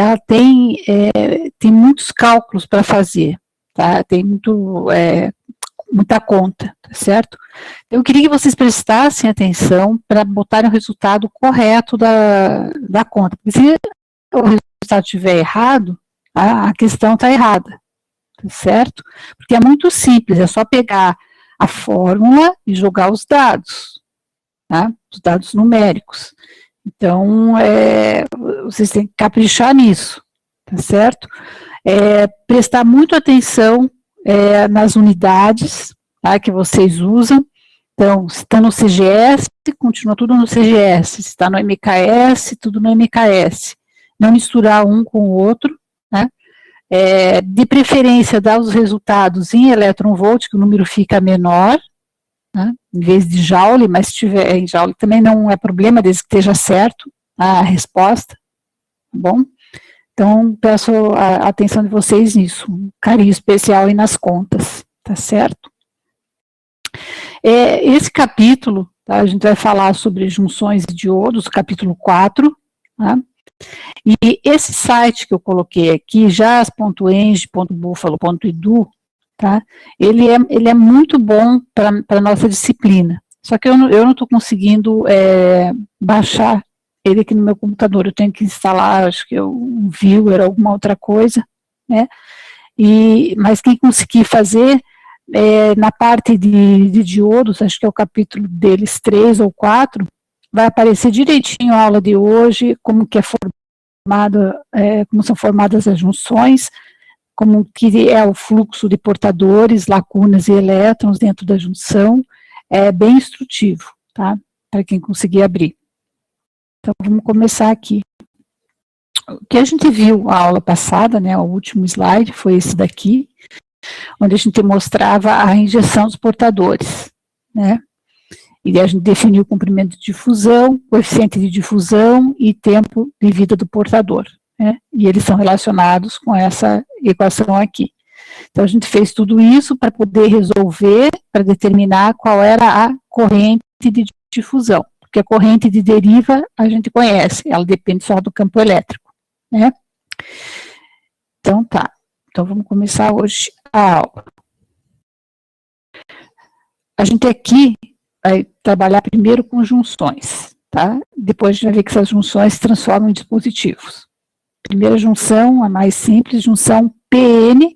ela tem muitos cálculos para fazer, tá? Tem muita conta, tá certo? Eu queria que vocês prestassem atenção para botarem o resultado correto da conta, porque se o resultado estiver errado, a questão está errada, tá certo? Porque é muito simples, é só pegar a fórmula e jogar os dados, tá? Os dados numéricos. Então, vocês têm que caprichar nisso, tá certo? Prestar muito atenção nas unidades, tá, que vocês usam. Então, se está no CGS, continua tudo no CGS. Se está no MKS, tudo no MKS. Não misturar um com o outro, né? De preferência, dar os resultados em electron-volt, que o número fica menor, né, em vez de Joule, mas se tiver em Joule também não é problema, desde que esteja certo a resposta, tá bom? Então, peço a atenção de vocês nisso, um carinho especial aí nas contas, tá certo? Esse capítulo, tá, a gente vai falar sobre junções de diodos, capítulo 4, tá? E esse site que eu coloquei aqui, jas.eng.buffalo.edu, tá? Ele é muito bom para a nossa disciplina, só que eu não estou conseguindo baixar ele aqui no meu computador, eu tenho que instalar, acho que um viewer, alguma outra coisa, né? Mas quem conseguir fazer, na parte de diodos, acho que é o capítulo deles 3 ou 4, vai aparecer direitinho a aula de hoje, como que como são formadas as junções, como que é o fluxo de portadores, lacunas e elétrons dentro da junção, é bem instrutivo, tá? Para quem conseguir abrir. Então, vamos começar aqui. O que a gente viu na aula passada, né, o último slide, foi esse daqui, onde a gente mostrava a injeção dos portadores, né? E a gente definiu o comprimento de difusão, coeficiente de difusão e tempo de vida do portador, né? E eles são relacionados com essa equação aqui. Então, a gente fez tudo isso para poder resolver, para determinar qual era a corrente de difusão, porque a corrente de deriva a gente conhece, ela depende só do campo elétrico, né? Então, tá. Então, vamos começar hoje a aula. A gente aqui vai trabalhar primeiro com junções, tá? Depois a gente vai ver que essas junções se transformam em dispositivos. Primeira junção, a mais simples, junção PN,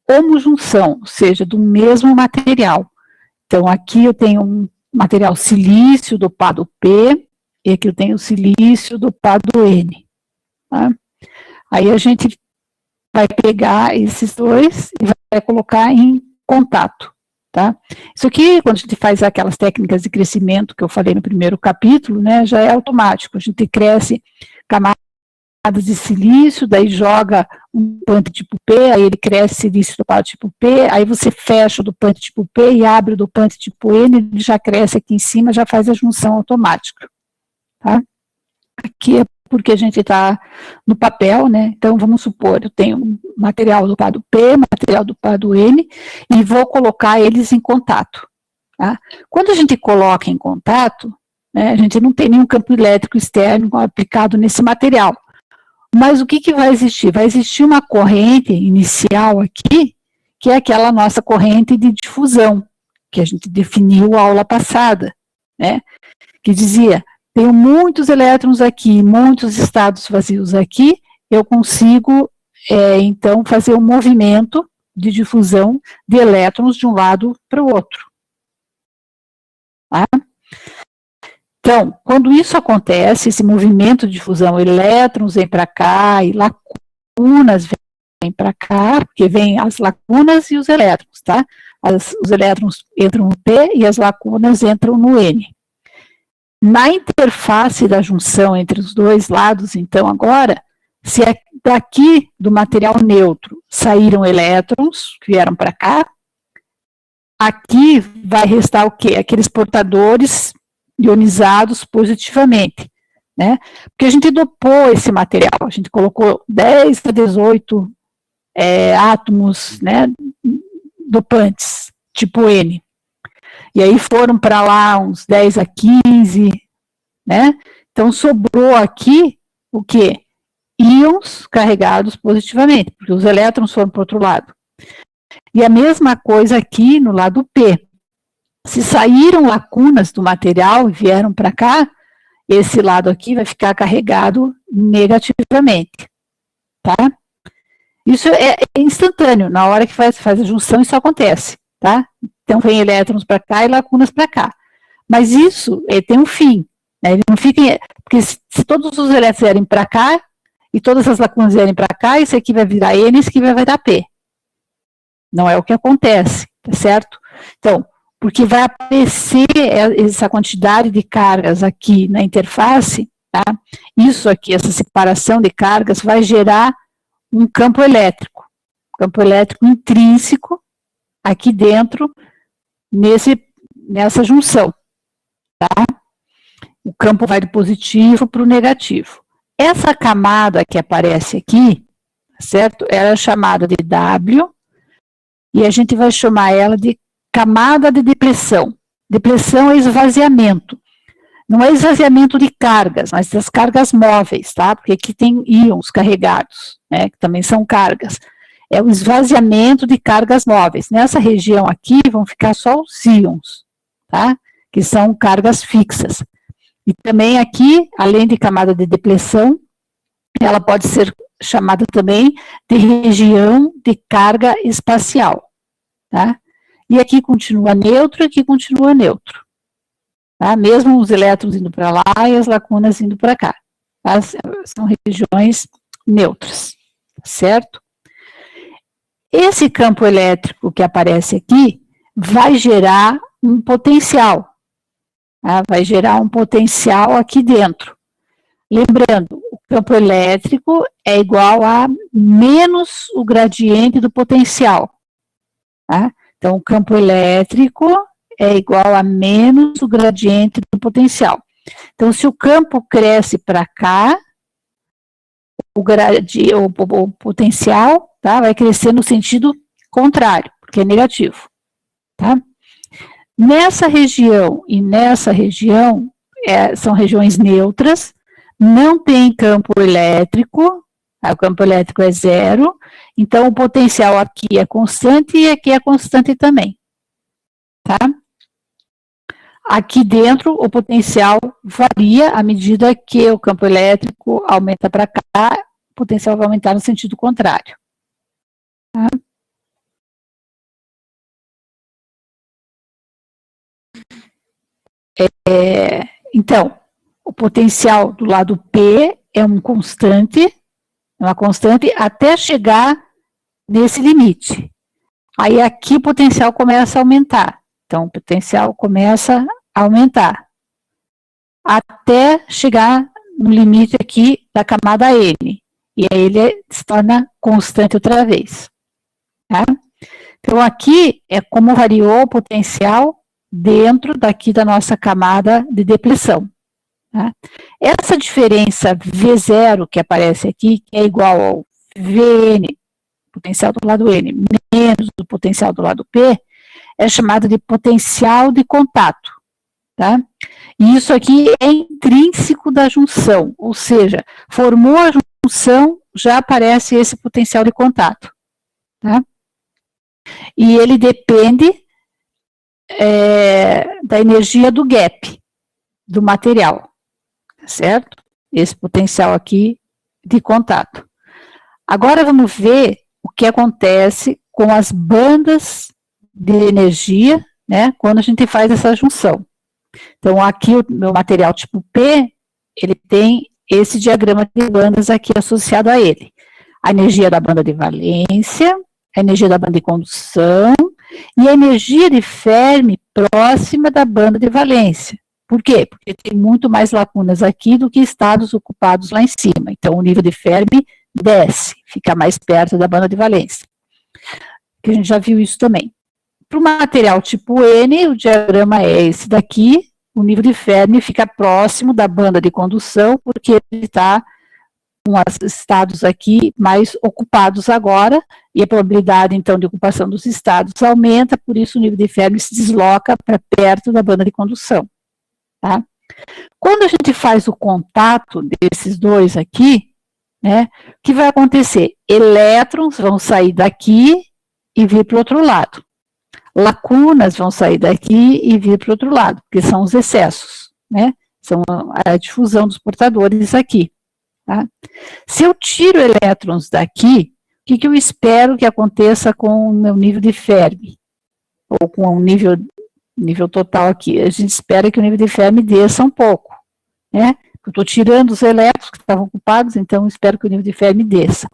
homojunção, ou seja, do mesmo material. Então, aqui eu tenho um material silício dopado P, e aqui eu tenho silício dopado N. Tá? Aí a gente vai pegar esses dois e vai colocar em contato. Tá? Isso aqui, quando a gente faz aquelas técnicas de crescimento que eu falei no primeiro capítulo, né, já é automático. A gente cresce camadas de silício, daí joga um dopante tipo P, aí ele cresce silício dopado tipo P, aí você fecha o dopante tipo P e abre o dopante tipo N, ele já cresce aqui em cima, já faz a junção automática. Tá? Aqui é porque a gente está no papel, né? Então vamos supor, eu tenho material dopado P, material dopado N, e vou colocar eles em contato. Tá? Quando a gente coloca em contato, né, a gente não tem nenhum campo elétrico externo aplicado nesse material. Mas o que vai existir? Vai existir uma corrente inicial aqui, que é aquela nossa corrente de difusão, que a gente definiu na aula passada, né? Que dizia, tenho muitos elétrons aqui, muitos estados vazios aqui, eu consigo, então, fazer um movimento de difusão de elétrons de um lado para o outro. Tá? Então, quando isso acontece, esse movimento de difusão, elétrons vêm para cá e lacunas vêm para cá, porque vêm as lacunas e os elétrons, tá? Os elétrons entram no P e as lacunas entram no N. Na interface da junção entre os dois lados, então, agora, se daqui do material neutro saíram elétrons, que vieram para cá, aqui vai restar o quê? Aqueles portadores ionizados positivamente, né? Porque a gente dopou esse material, a gente colocou 10 a 18 átomos, né, dopantes, tipo N. E aí foram para lá uns 10 a 15, né? Então sobrou aqui o quê? íons carregados positivamente, porque os elétrons foram para o outro lado. E a mesma coisa aqui no lado P. Se saíram lacunas do material e vieram para cá, esse lado aqui vai ficar carregado negativamente, tá? Isso é instantâneo, na hora que faz a junção isso acontece, tá? Então vem elétrons para cá e lacunas para cá. Mas isso tem um fim, né? Ele não fica, porque se todos os elétrons vierem para cá e todas as lacunas vierem para cá, isso aqui vai virar N, isso aqui vai virar P. Não é o que acontece, tá certo? Então, porque vai aparecer essa quantidade de cargas aqui na interface, tá? Isso aqui, essa separação de cargas, vai gerar um campo elétrico intrínseco aqui dentro, nessa junção, tá? O campo vai do positivo para o negativo. Essa camada que aparece aqui, certo? Ela é chamada de W, e a gente vai chamar ela de camada de depressão. Depressão é esvaziamento. Não é esvaziamento de cargas, mas das cargas móveis, tá? Porque aqui tem íons carregados, né? Que também são cargas. É o esvaziamento de cargas móveis. Nessa região aqui vão ficar só os íons, tá? Que são cargas fixas. E também aqui, além de camada de depressão, ela pode ser chamada também de região de carga espacial, tá? E aqui continua neutro, aqui continua neutro. Tá? Mesmo os elétrons indo para lá e as lacunas indo para cá. Tá? São regiões neutras, certo? Esse campo elétrico que aparece aqui vai gerar um potencial. Tá? Vai gerar um potencial aqui dentro. Lembrando, o campo elétrico é igual a menos o gradiente do potencial. Tá? Então, o campo elétrico é igual a menos o gradiente do potencial. Então, se o campo cresce para cá, o potencial, tá, vai crescer no sentido contrário, porque é negativo. Tá? Nessa região e nessa região, são regiões neutras, não tem campo elétrico, tá? O campo elétrico é zero, então o potencial aqui é constante e aqui é constante também. Tá? Aqui dentro, o potencial varia à medida que o campo elétrico aumenta para cá, o potencial vai aumentar no sentido contrário. Tá? Então, o potencial do lado P é uma constante até chegar nesse limite. Aí aqui o potencial começa a aumentar. Então, o potencial começa a aumentar até chegar no limite aqui da camada N. E aí ele se torna constante outra vez. Tá? Então, aqui é como variou o potencial dentro daqui da nossa camada de depressão. Tá? Essa diferença V0 que aparece aqui, que é igual ao Vn, potencial do lado N, menos o potencial do lado P, é chamado de potencial de contato, tá? E isso aqui é intrínseco da junção, ou seja, formou a junção, já aparece esse potencial de contato, tá? E ele depende da energia do gap, do material, certo? Esse potencial aqui de contato. Agora vamos ver o que acontece com as bandas de energia, né, quando a gente faz essa junção. Então, aqui o meu material tipo P, ele tem esse diagrama de bandas aqui associado a ele. A energia da banda de valência, a energia da banda de condução e a energia de Fermi próxima da banda de valência. Por quê? Porque tem muito mais lacunas aqui do que estados ocupados lá em cima. Então, o nível de Fermi desce, fica mais perto da banda de valência. Que a gente já viu isso também. Para o material tipo N, o diagrama é esse daqui, o nível de Fermi fica próximo da banda de condução, porque ele está com os estados aqui mais ocupados agora, e a probabilidade, então, de ocupação dos estados aumenta, por isso o nível de Fermi se desloca para perto da banda de condução. Tá? Quando a gente faz o contato desses dois aqui, né? O que vai acontecer? Elétrons vão sair daqui e vir para o outro lado. Lacunas vão sair daqui e vir para o outro lado, porque são os excessos, né? São a difusão dos portadores aqui. Tá? Se eu tiro elétrons daqui, o que eu espero que aconteça com o meu nível de Fermi? Ou com o nível total aqui? A gente espera que o nível de Fermi desça um pouco, né? Eu estou tirando os elétrons que estavam ocupados, então eu espero que o nível de Fermi desça.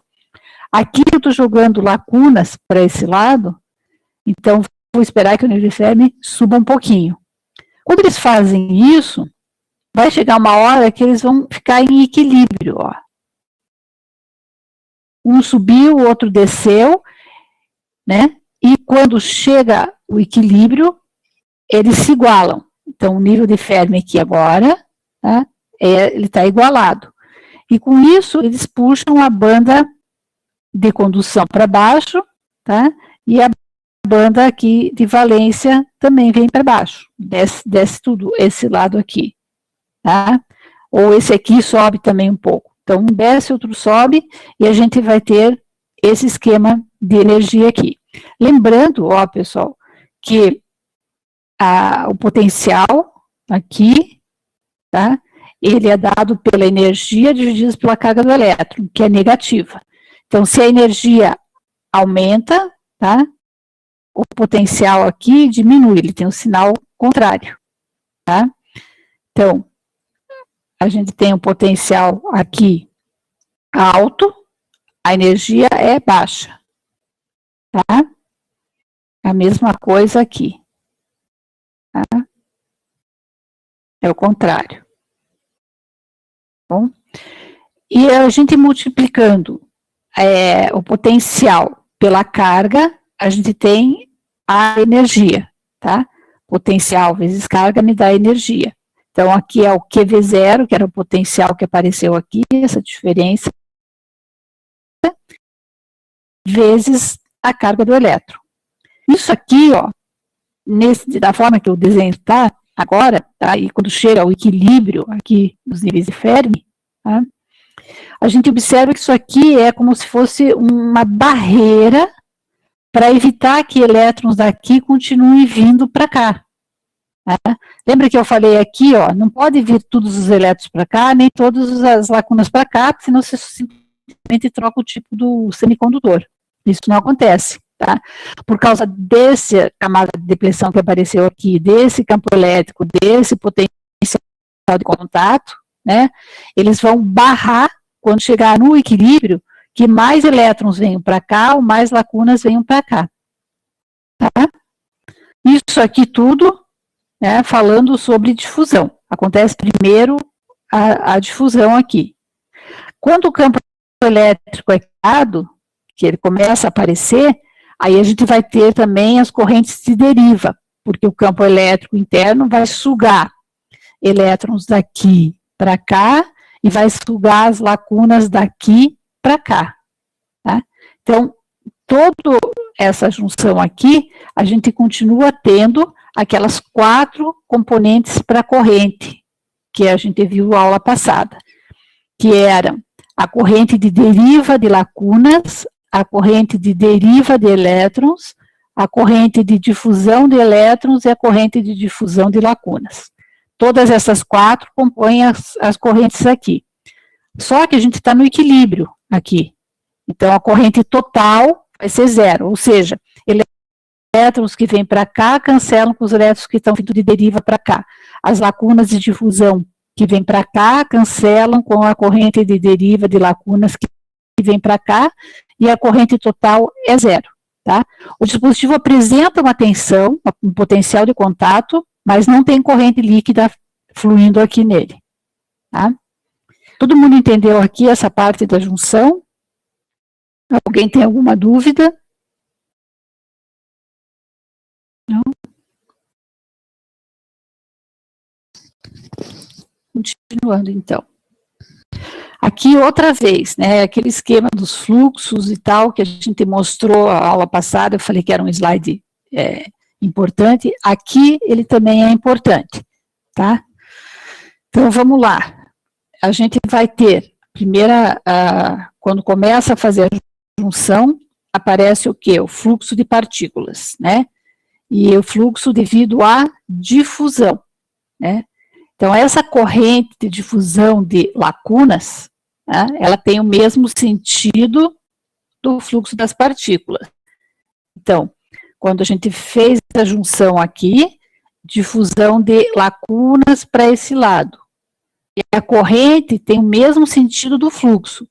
Aqui eu estou jogando lacunas para esse lado, então vou esperar que o nível de Fermi suba um pouquinho. Quando eles fazem isso, vai chegar uma hora que eles vão ficar em equilíbrio, ó. Um subiu, o outro desceu, né? E quando chega o equilíbrio, eles se igualam. Então, o nível de Fermi aqui agora, tá? Ele está igualado. E com isso, eles puxam a banda de condução para baixo, tá? E a banda aqui de valência também vem para baixo. Desce tudo esse lado aqui, tá? Ou esse aqui sobe também um pouco. Então, um desce, outro sobe, e a gente vai ter esse esquema de energia aqui. Lembrando, ó, pessoal, que o potencial aqui, tá? Ele é dado pela energia dividida pela carga do elétron, que é negativa. Então, se a energia aumenta, tá? O potencial aqui diminui, ele tem um sinal contrário, tá? Então, a gente tem um potencial aqui alto, a energia é baixa, tá? A mesma coisa aqui, tá? É o contrário. Bom, e a gente multiplicando o potencial pela carga, a gente tem a energia, tá? Potencial vezes carga me dá energia. Então, aqui é o QV0, que era o potencial que apareceu aqui, essa diferença, vezes a carga do elétron. Isso aqui, ó, da forma que o desenho está agora, tá? E quando chega ao equilíbrio aqui dos níveis de Fermi, tá? A gente observa que isso aqui é como se fosse uma barreira para evitar que elétrons daqui continuem vindo para cá. Tá? Lembra que eu falei aqui, ó, não pode vir todos os elétrons para cá, nem todas as lacunas para cá, porque senão você simplesmente troca o tipo do semicondutor. Isso não acontece, tá? Por causa dessa camada de depressão que apareceu aqui, desse campo elétrico, desse potencial de contato, né, eles vão barrar, quando chegar no equilíbrio, que mais elétrons venham para cá, ou mais lacunas venham para cá. Tá? Isso aqui tudo, né, falando sobre difusão. Acontece primeiro a difusão aqui. Quando o campo elétrico é criado, que ele começa a aparecer, aí a gente vai ter também as correntes de deriva, porque o campo elétrico interno vai sugar elétrons daqui para cá e vai sugar as lacunas daqui para cá. Tá? Então, toda essa junção aqui, a gente continua tendo aquelas 4 componentes para a corrente, que a gente viu na aula passada, que eram a corrente de deriva de lacunas, a corrente de deriva de elétrons, a corrente de difusão de elétrons e a corrente de difusão de lacunas. Todas essas 4 compõem as correntes aqui. Só que a gente está no equilíbrio aqui. Então, a corrente total vai ser 0, ou seja, elétrons que vêm para cá cancelam com os elétrons que estão vindo de deriva para cá. As lacunas de difusão que vêm para cá cancelam com a corrente de deriva de lacunas que vem para cá, e a corrente total é 0. Tá? O dispositivo apresenta uma tensão, um potencial de contato, mas não tem corrente líquida fluindo aqui nele. Tá? Todo mundo entendeu aqui essa parte da junção? Alguém tem alguma dúvida? Não? Continuando, então. Aqui, outra vez, né, aquele esquema dos fluxos e tal, que a gente mostrou a aula passada, eu falei que era um slide importante, aqui ele também é importante, tá? Então, vamos lá. A gente vai ter quando começa a fazer a junção, aparece o quê? O fluxo de partículas, né? E o fluxo devido à difusão, né? Então, essa corrente de difusão de lacunas, né, ela tem o mesmo sentido do fluxo das partículas. Então, quando a gente fez a junção aqui, difusão de lacunas para esse lado. E a corrente tem o mesmo sentido do fluxo.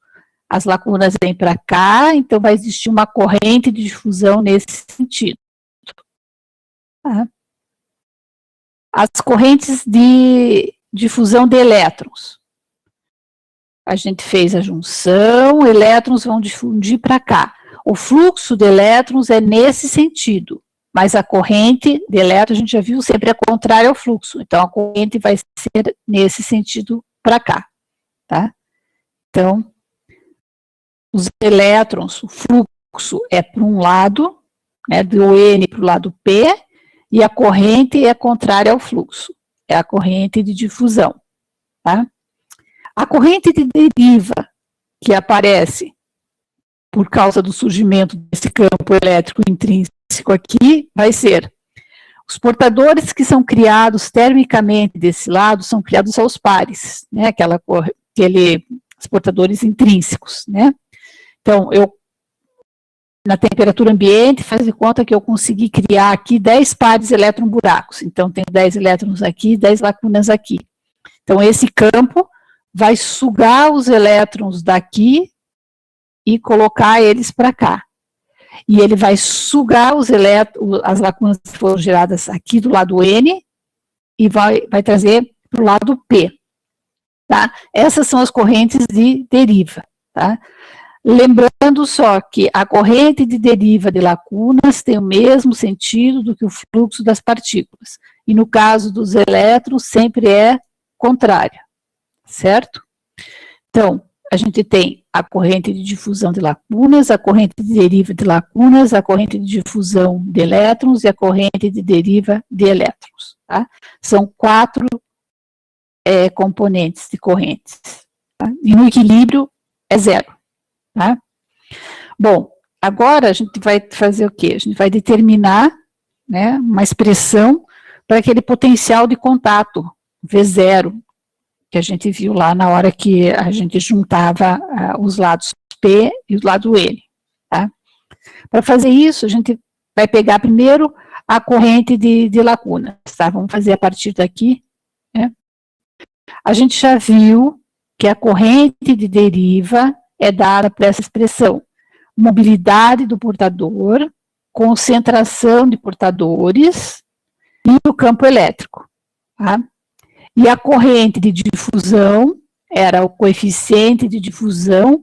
As lacunas vêm para cá, então vai existir uma corrente de difusão nesse sentido. Tá? As correntes de difusão de elétrons. A gente fez a junção, elétrons vão difundir para cá. O fluxo de elétrons é nesse sentido, mas a corrente de elétrons, a gente já viu, sempre é contrária ao fluxo. Então, a corrente vai ser nesse sentido para cá. Tá? Então, os elétrons, o fluxo é para um lado, né, do N para o lado P, e a corrente é contrária ao fluxo, é a corrente de difusão. Tá? A corrente de deriva, que aparece por causa do surgimento desse campo elétrico intrínseco aqui, vai ser os portadores que são criados termicamente desse lado, são criados aos pares, né, os portadores intrínsecos, né. Então, na temperatura ambiente, faz de conta que eu consegui criar aqui 10 pares elétron-buracos. Então, tenho 10 elétrons aqui, 10 lacunas aqui. Então, esse campo vai sugar os elétrons daqui e colocar eles para cá. E ele vai sugar as lacunas que foram geradas aqui do lado N e vai trazer para o lado P. Tá? Essas são as correntes de deriva. Tá? Lembrando só que a corrente de deriva de lacunas tem o mesmo sentido do que o fluxo das partículas. E no caso dos elétrons, sempre é contrária, certo? Então, a gente tem a corrente de difusão de lacunas, a corrente de deriva de lacunas, a corrente de difusão de elétrons e a corrente de deriva de elétrons. Tá? São 4 componentes de correntes. Tá? E no equilíbrio é 0. Tá? Bom, agora a gente vai fazer o quê? A gente vai determinar, né, uma expressão para aquele potencial de contato, V0, que a gente viu lá na hora que a gente juntava os lados P e o lado N. Tá? Para fazer isso, a gente vai pegar primeiro a corrente de lacunas. Tá? Vamos fazer a partir daqui. Né? A gente já viu que a corrente de deriva é dada por essa expressão: mobilidade do portador, concentração de portadores e o campo elétrico. Tá? E a corrente de difusão era o coeficiente de difusão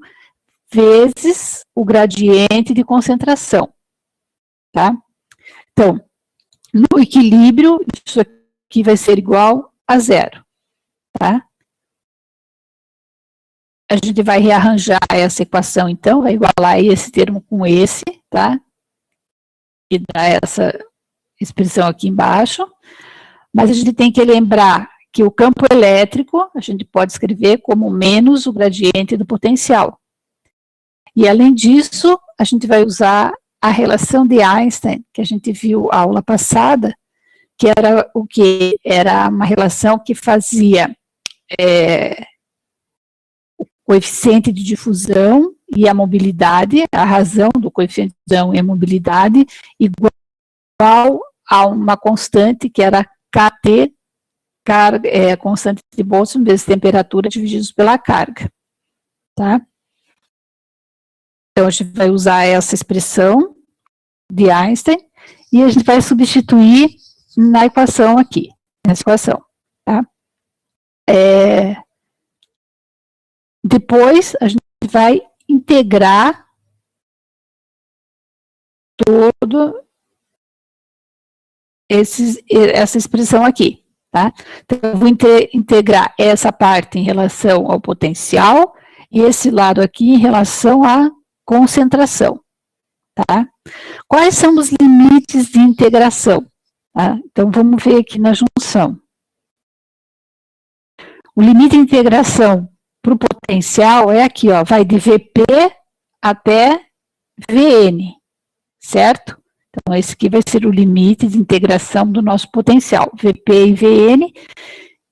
vezes o gradiente de concentração. Tá? Então, no equilíbrio, isso aqui vai ser igual a 0. Tá? A gente vai rearranjar essa equação, então, vai igualar esse termo com esse, tá? E dar essa expressão aqui embaixo. Mas a gente tem que lembrar que o campo elétrico, a gente pode escrever como menos o gradiente do potencial. E, além disso, a gente vai usar a relação de Einstein, que a gente viu a aula passada, que era o quê? Era uma relação que fazia o coeficiente de difusão e a mobilidade, a razão do coeficiente de difusão e a mobilidade, igual a uma constante que era Kt, constante de Boltzmann vezes temperatura divididos pela carga. Tá? Então, a gente vai usar essa expressão de Einstein e a gente vai substituir na equação aqui, nessa equação. Tá? Depois, a gente vai integrar todo essa expressão aqui. Tá? Então, eu vou integrar essa parte em relação ao potencial e esse lado aqui em relação à concentração. Tá? Quais são os limites de integração? Tá? Então, vamos ver aqui na junção. O limite de integração para o potencial potencial é aqui, ó, vai de VP até VN, certo? Então, esse aqui vai ser o limite de integração do nosso potencial, VP e VN,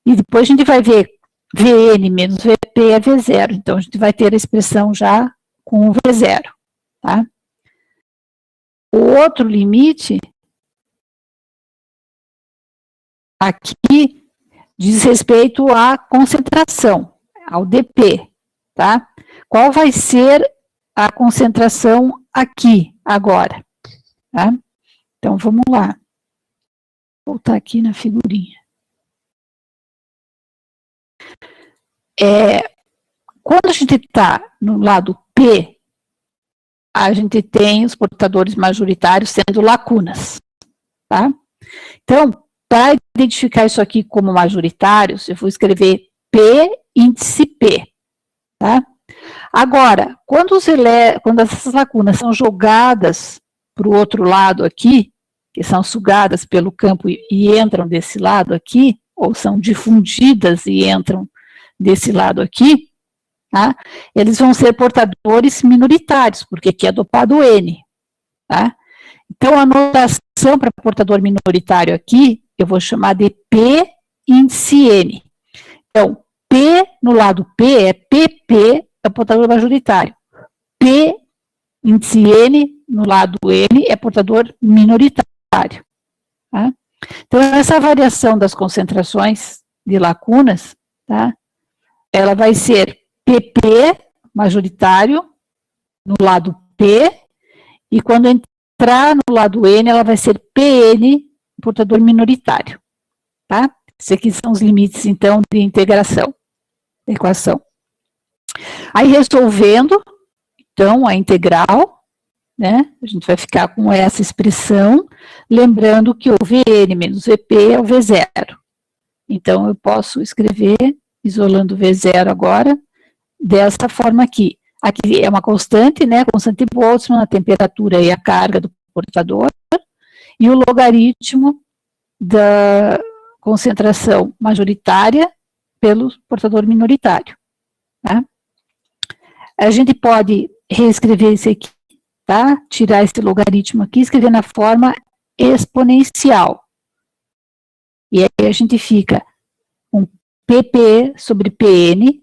e depois a gente vai ver VN menos VP é V0, então a gente vai ter a expressão já com o V0, tá? O outro limite, aqui, diz respeito à concentração, ao DP, tá? Qual vai ser a concentração aqui, agora? Tá? Então, vamos lá. Vou voltar aqui na figurinha. Quando a gente está no lado P, a gente tem os portadores majoritários sendo lacunas, tá? Então, para identificar isso aqui como majoritários, eu vou escrever P índice P, tá? Agora, quando essas lacunas são jogadas para o outro lado aqui, que são sugadas pelo campo e entram desse lado aqui, ou são difundidas e entram desse lado aqui, tá? Eles vão ser portadores minoritários, porque aqui é dopado N, tá? Então, a notação para portador minoritário aqui, eu vou chamar de P índice N. Então, P no lado P é PP, é o portador majoritário. P índice N no lado N é portador minoritário. Tá? Então, essa variação das concentrações de lacunas, tá? Ela vai ser PP majoritário no lado P, e quando entrar no lado N, ela vai ser PN, portador minoritário. Tá? Esses aqui são os limites, então, de integração da equação. Aí, resolvendo, então, a integral, né, a gente vai ficar com essa expressão, lembrando que o Vn menos Vp é o V0. Então, eu posso escrever, isolando o V0 agora, dessa forma aqui. Aqui é uma constante, né, constante de Boltzmann, a temperatura e a carga do portador, e o logaritmo da concentração majoritária pelo portador minoritário. Tá? A gente pode reescrever isso aqui, tá? Tirar esse logaritmo aqui, escrever na forma exponencial. E aí a gente fica com PP sobre PN,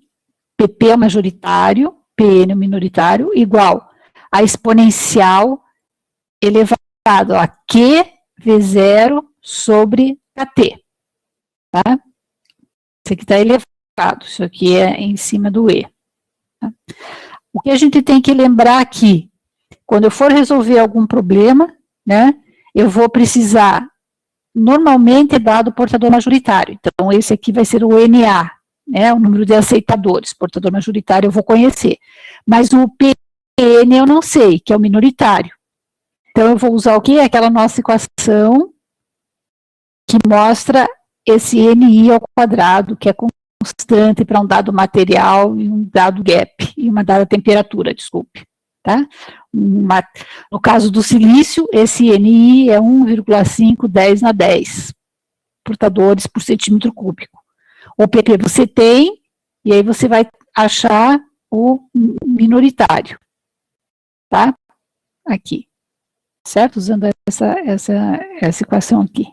PP é o majoritário, PN é o minoritário, igual a exponencial elevado a Q V0 sobre KT. Tá? Isso aqui está elevado, isso aqui é em cima do E. Tá? O que a gente tem que lembrar aqui, quando eu for resolver algum problema, né, eu vou precisar, normalmente é dado o portador majoritário, então esse aqui vai ser o NA, né, o número de aceitadores, portador majoritário eu vou conhecer, mas o PN eu não sei, que é o minoritário. Então eu vou usar o quê? Aquela nossa equação que mostra esse NI ao quadrado, que é constante para um dado material e um dado gap, e uma dada temperatura, desculpe. Tá? No caso do silício, esse NI é 1,510 na 10 portadores por centímetro cúbico. O PP você tem, e aí você vai achar o minoritário. Tá? Aqui. Certo? Usando essa equação aqui.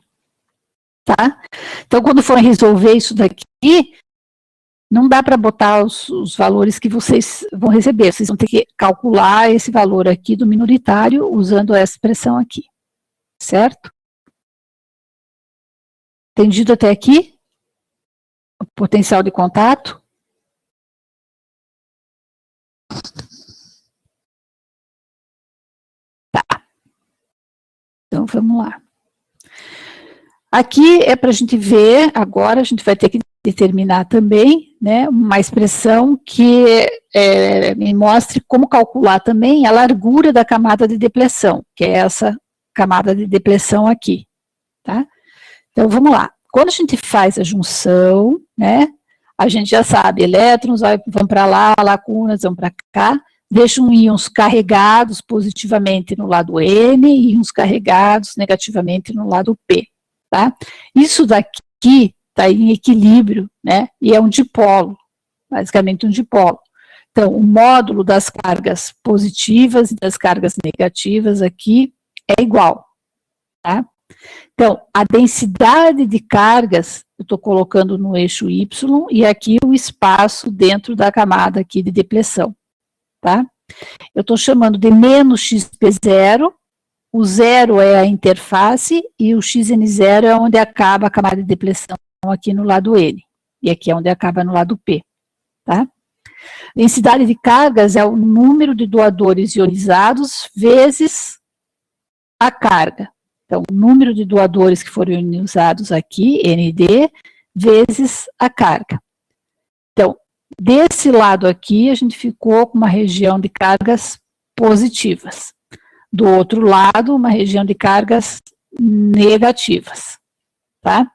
Tá? Então, quando for resolver isso daqui, não dá para botar os valores que vocês vão receber. Vocês vão ter que calcular esse valor aqui do minoritário usando essa expressão aqui. Certo? Entendido até aqui? O potencial de contato? Tá. Então, vamos lá. Aqui é para a gente ver, agora a gente vai ter que determinar também, né, uma expressão que me mostre como calcular também a largura da camada de depleção, que é essa camada de depleção aqui, tá? Então, vamos lá. Quando a gente faz a junção, né, a gente já sabe, elétrons vão para lá, lacunas vão para cá, deixam íons carregados positivamente no lado N e íons carregados negativamente no lado P. Tá? Isso daqui está em equilíbrio, né? E é um dipolo, basicamente um dipolo. Então, o módulo das cargas positivas e das cargas negativas aqui é igual, tá? Então, a densidade de cargas, eu estou colocando no eixo Y, e aqui o espaço dentro da camada aqui de depressão, tá? Eu estou chamando de menos XP0, o zero é a interface, e o XN0 é onde acaba a camada de depressão aqui no lado N, e aqui é onde acaba no lado P, tá? Densidade de cargas é o número de doadores ionizados vezes a carga. Então, o número de doadores que foram ionizados aqui, ND, vezes a carga. Então, desse lado aqui, a gente ficou com uma região de cargas positivas. Do outro lado, uma região de cargas negativas, tá?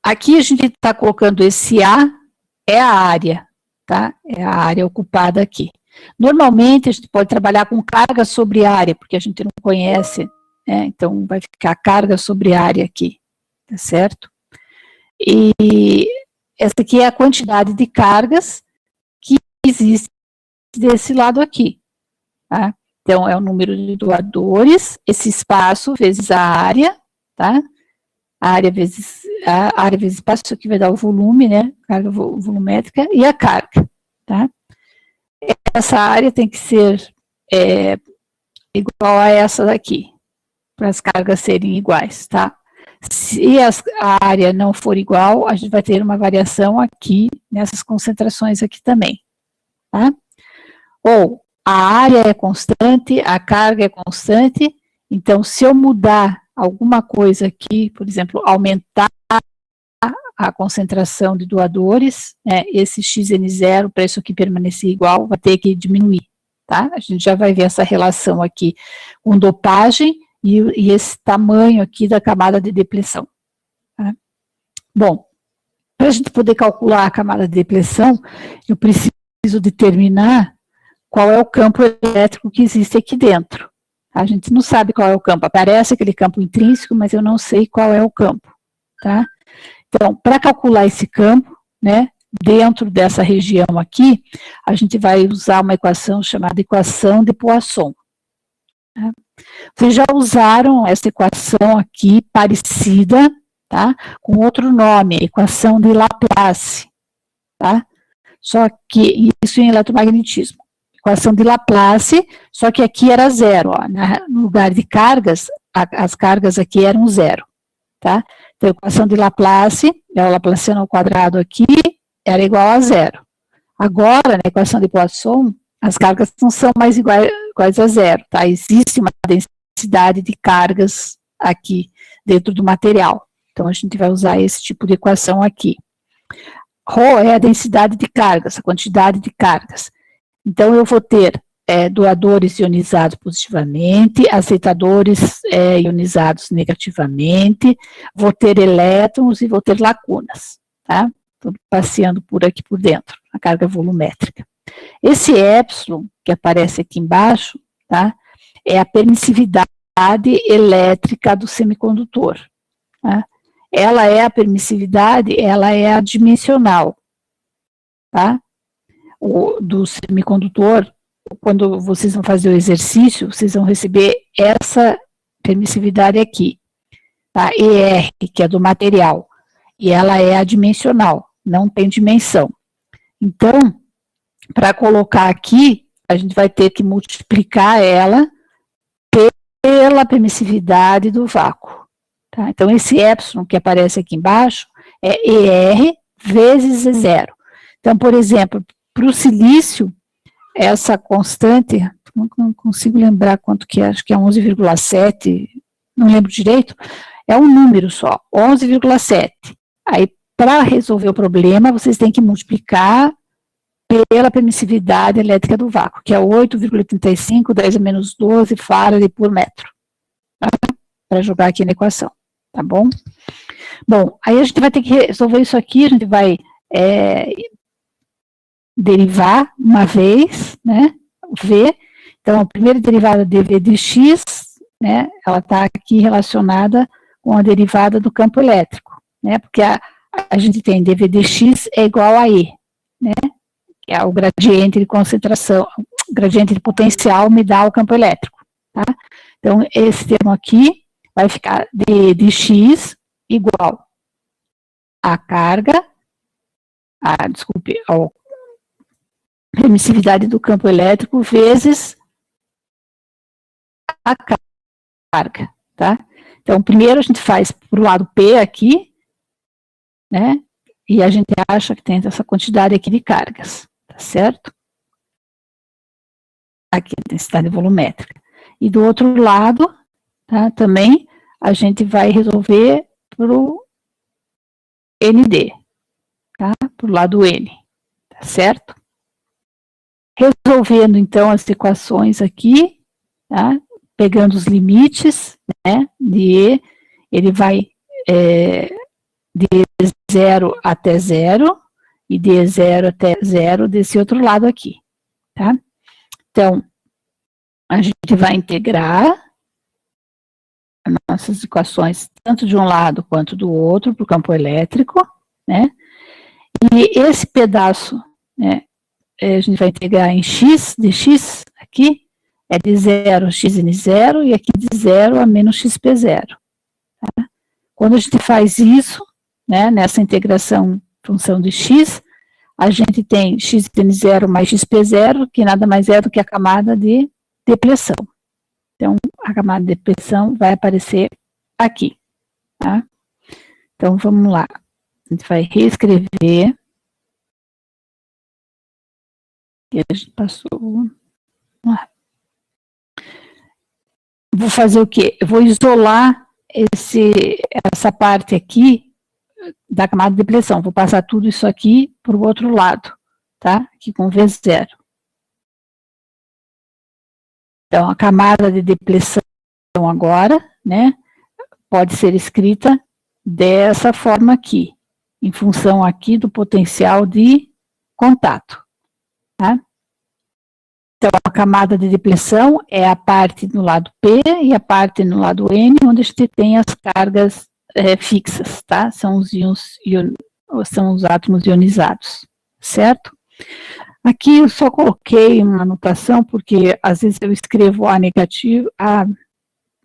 Aqui a gente está colocando esse A, é a área, tá? É a área ocupada aqui. Normalmente, a gente pode trabalhar com carga sobre área, porque a gente não conhece, né? Então, vai ficar carga sobre área aqui, tá certo? E essa aqui é a quantidade de cargas que existe desse lado aqui, tá? Então, é o número de doadores, esse espaço vezes a área, tá? A área vezes espaço, isso aqui vai dar o volume, né? Carga volumétrica e a carga, tá? Essa área tem que ser igual a essa daqui, para as cargas serem iguais, tá? Se a área não for igual, a gente vai ter uma variação aqui, nessas concentrações aqui também, tá? Ou a área é constante, a carga é constante, então se eu mudar alguma coisa aqui, por exemplo, aumentar a concentração de doadores, né, esse XN0, para isso aqui permanecer igual, vai ter que diminuir, tá? A gente já vai ver essa relação aqui com dopagem e esse tamanho aqui da camada de depressão, tá? Bom, para a gente poder calcular a camada de depressão, eu preciso determinar qual é o campo elétrico que existe aqui dentro. A gente não sabe qual é o campo, aparece aquele campo intrínseco, mas eu não sei qual é o campo, tá? Então, para calcular esse campo, né, dentro dessa região aqui, a gente vai usar uma equação chamada equação de Poisson. Tá? Vocês já usaram essa equação aqui, parecida, tá, com outro nome, equação de Laplace, tá? Só que isso em eletromagnetismo. Equação de Laplace, só que aqui era zero, ó, no lugar de cargas, as cargas aqui eram zero, tá? Então, a equação de Laplace, é o Laplaciano ao quadrado aqui, era igual a zero. Agora, na equação de Poisson, as cargas não são mais iguais a zero, tá? Existe uma densidade de cargas aqui dentro do material. Então, a gente vai usar esse tipo de equação aqui. Rho é a densidade de cargas, a quantidade de cargas. Então, eu vou ter doadores ionizados positivamente, aceitadores ionizados negativamente, vou ter elétrons e vou ter lacunas, tá? Estou passeando por aqui por dentro, a carga volumétrica. Esse epsilon, que aparece aqui embaixo, tá? É a permissividade elétrica do semicondutor, tá? Ela é a permissividade, ela é adimensional, tá? Do semicondutor, quando vocês vão fazer o exercício, vocês vão receber essa permissividade aqui, tá? ER, que é do material, e ela é adimensional, não tem dimensão. Então, para colocar aqui, a gente vai ter que multiplicar ela pela permissividade do vácuo, tá? Então, esse epsilon que aparece aqui embaixo é ER vezes E0. Então, por exemplo, para o silício, essa constante, não consigo lembrar quanto que é, acho que é 11,7, não lembro direito, é um número só, 11,7. Aí, para resolver o problema, vocês têm que multiplicar pela permissividade elétrica do vácuo, que é 8,35, 10 a menos 12 farad por metro, tá? Para jogar aqui na equação, tá bom? Bom, aí a gente vai ter que resolver isso aqui, a gente vai derivar uma vez, né, V, então a primeira derivada de V de x, né, ela está aqui relacionada com a derivada do campo elétrico, né, porque a gente tem dV de x é igual a E, né, que é o gradiente de concentração, o gradiente de potencial me dá o campo elétrico, tá? Então, esse termo aqui vai ficar de X igual a carga, desculpe, a permissividade do campo elétrico vezes a carga, tá? Então, primeiro a gente faz para o lado P aqui, né? E a gente acha que tem essa quantidade aqui de cargas, tá certo? Aqui, densidade volumétrica. E do outro lado, tá, também, a gente vai resolver para o ND, tá? Para o lado N, tá certo? Resolvendo, então, as equações aqui, tá? Pegando os limites, né, de E, ele vai de 0 até 0, e de 0 até 0 desse outro lado aqui, tá? Então, a gente vai integrar as nossas equações, tanto de um lado quanto do outro, para o campo elétrico, né? E esse pedaço, né, a gente vai integrar em x, de x aqui, é de 0 a x n 0, e aqui de 0 a menos xp0. Tá? Quando a gente faz isso, né, nessa integração função de x, a gente tem xn0 mais xp0, que nada mais é do que a camada de depressão. Então, a camada de depressão vai aparecer aqui. Tá? Então, vamos lá. A gente vai reescrever. E a gente passou. Vamos lá. Vou fazer o quê? Eu vou isolar essa parte aqui da camada de depressão. Vou passar tudo isso aqui para o outro lado, tá? Aqui com V0. Então, a camada de depressão agora, né, pode ser escrita dessa forma aqui, em função aqui do potencial de contato, tá? Então, a camada de depressão é a parte no lado P e a parte no lado N, onde a gente tem as cargas fixas, tá? São os átomos ionizados, certo? Aqui eu só coloquei uma anotação, porque às vezes eu escrevo A negativo, A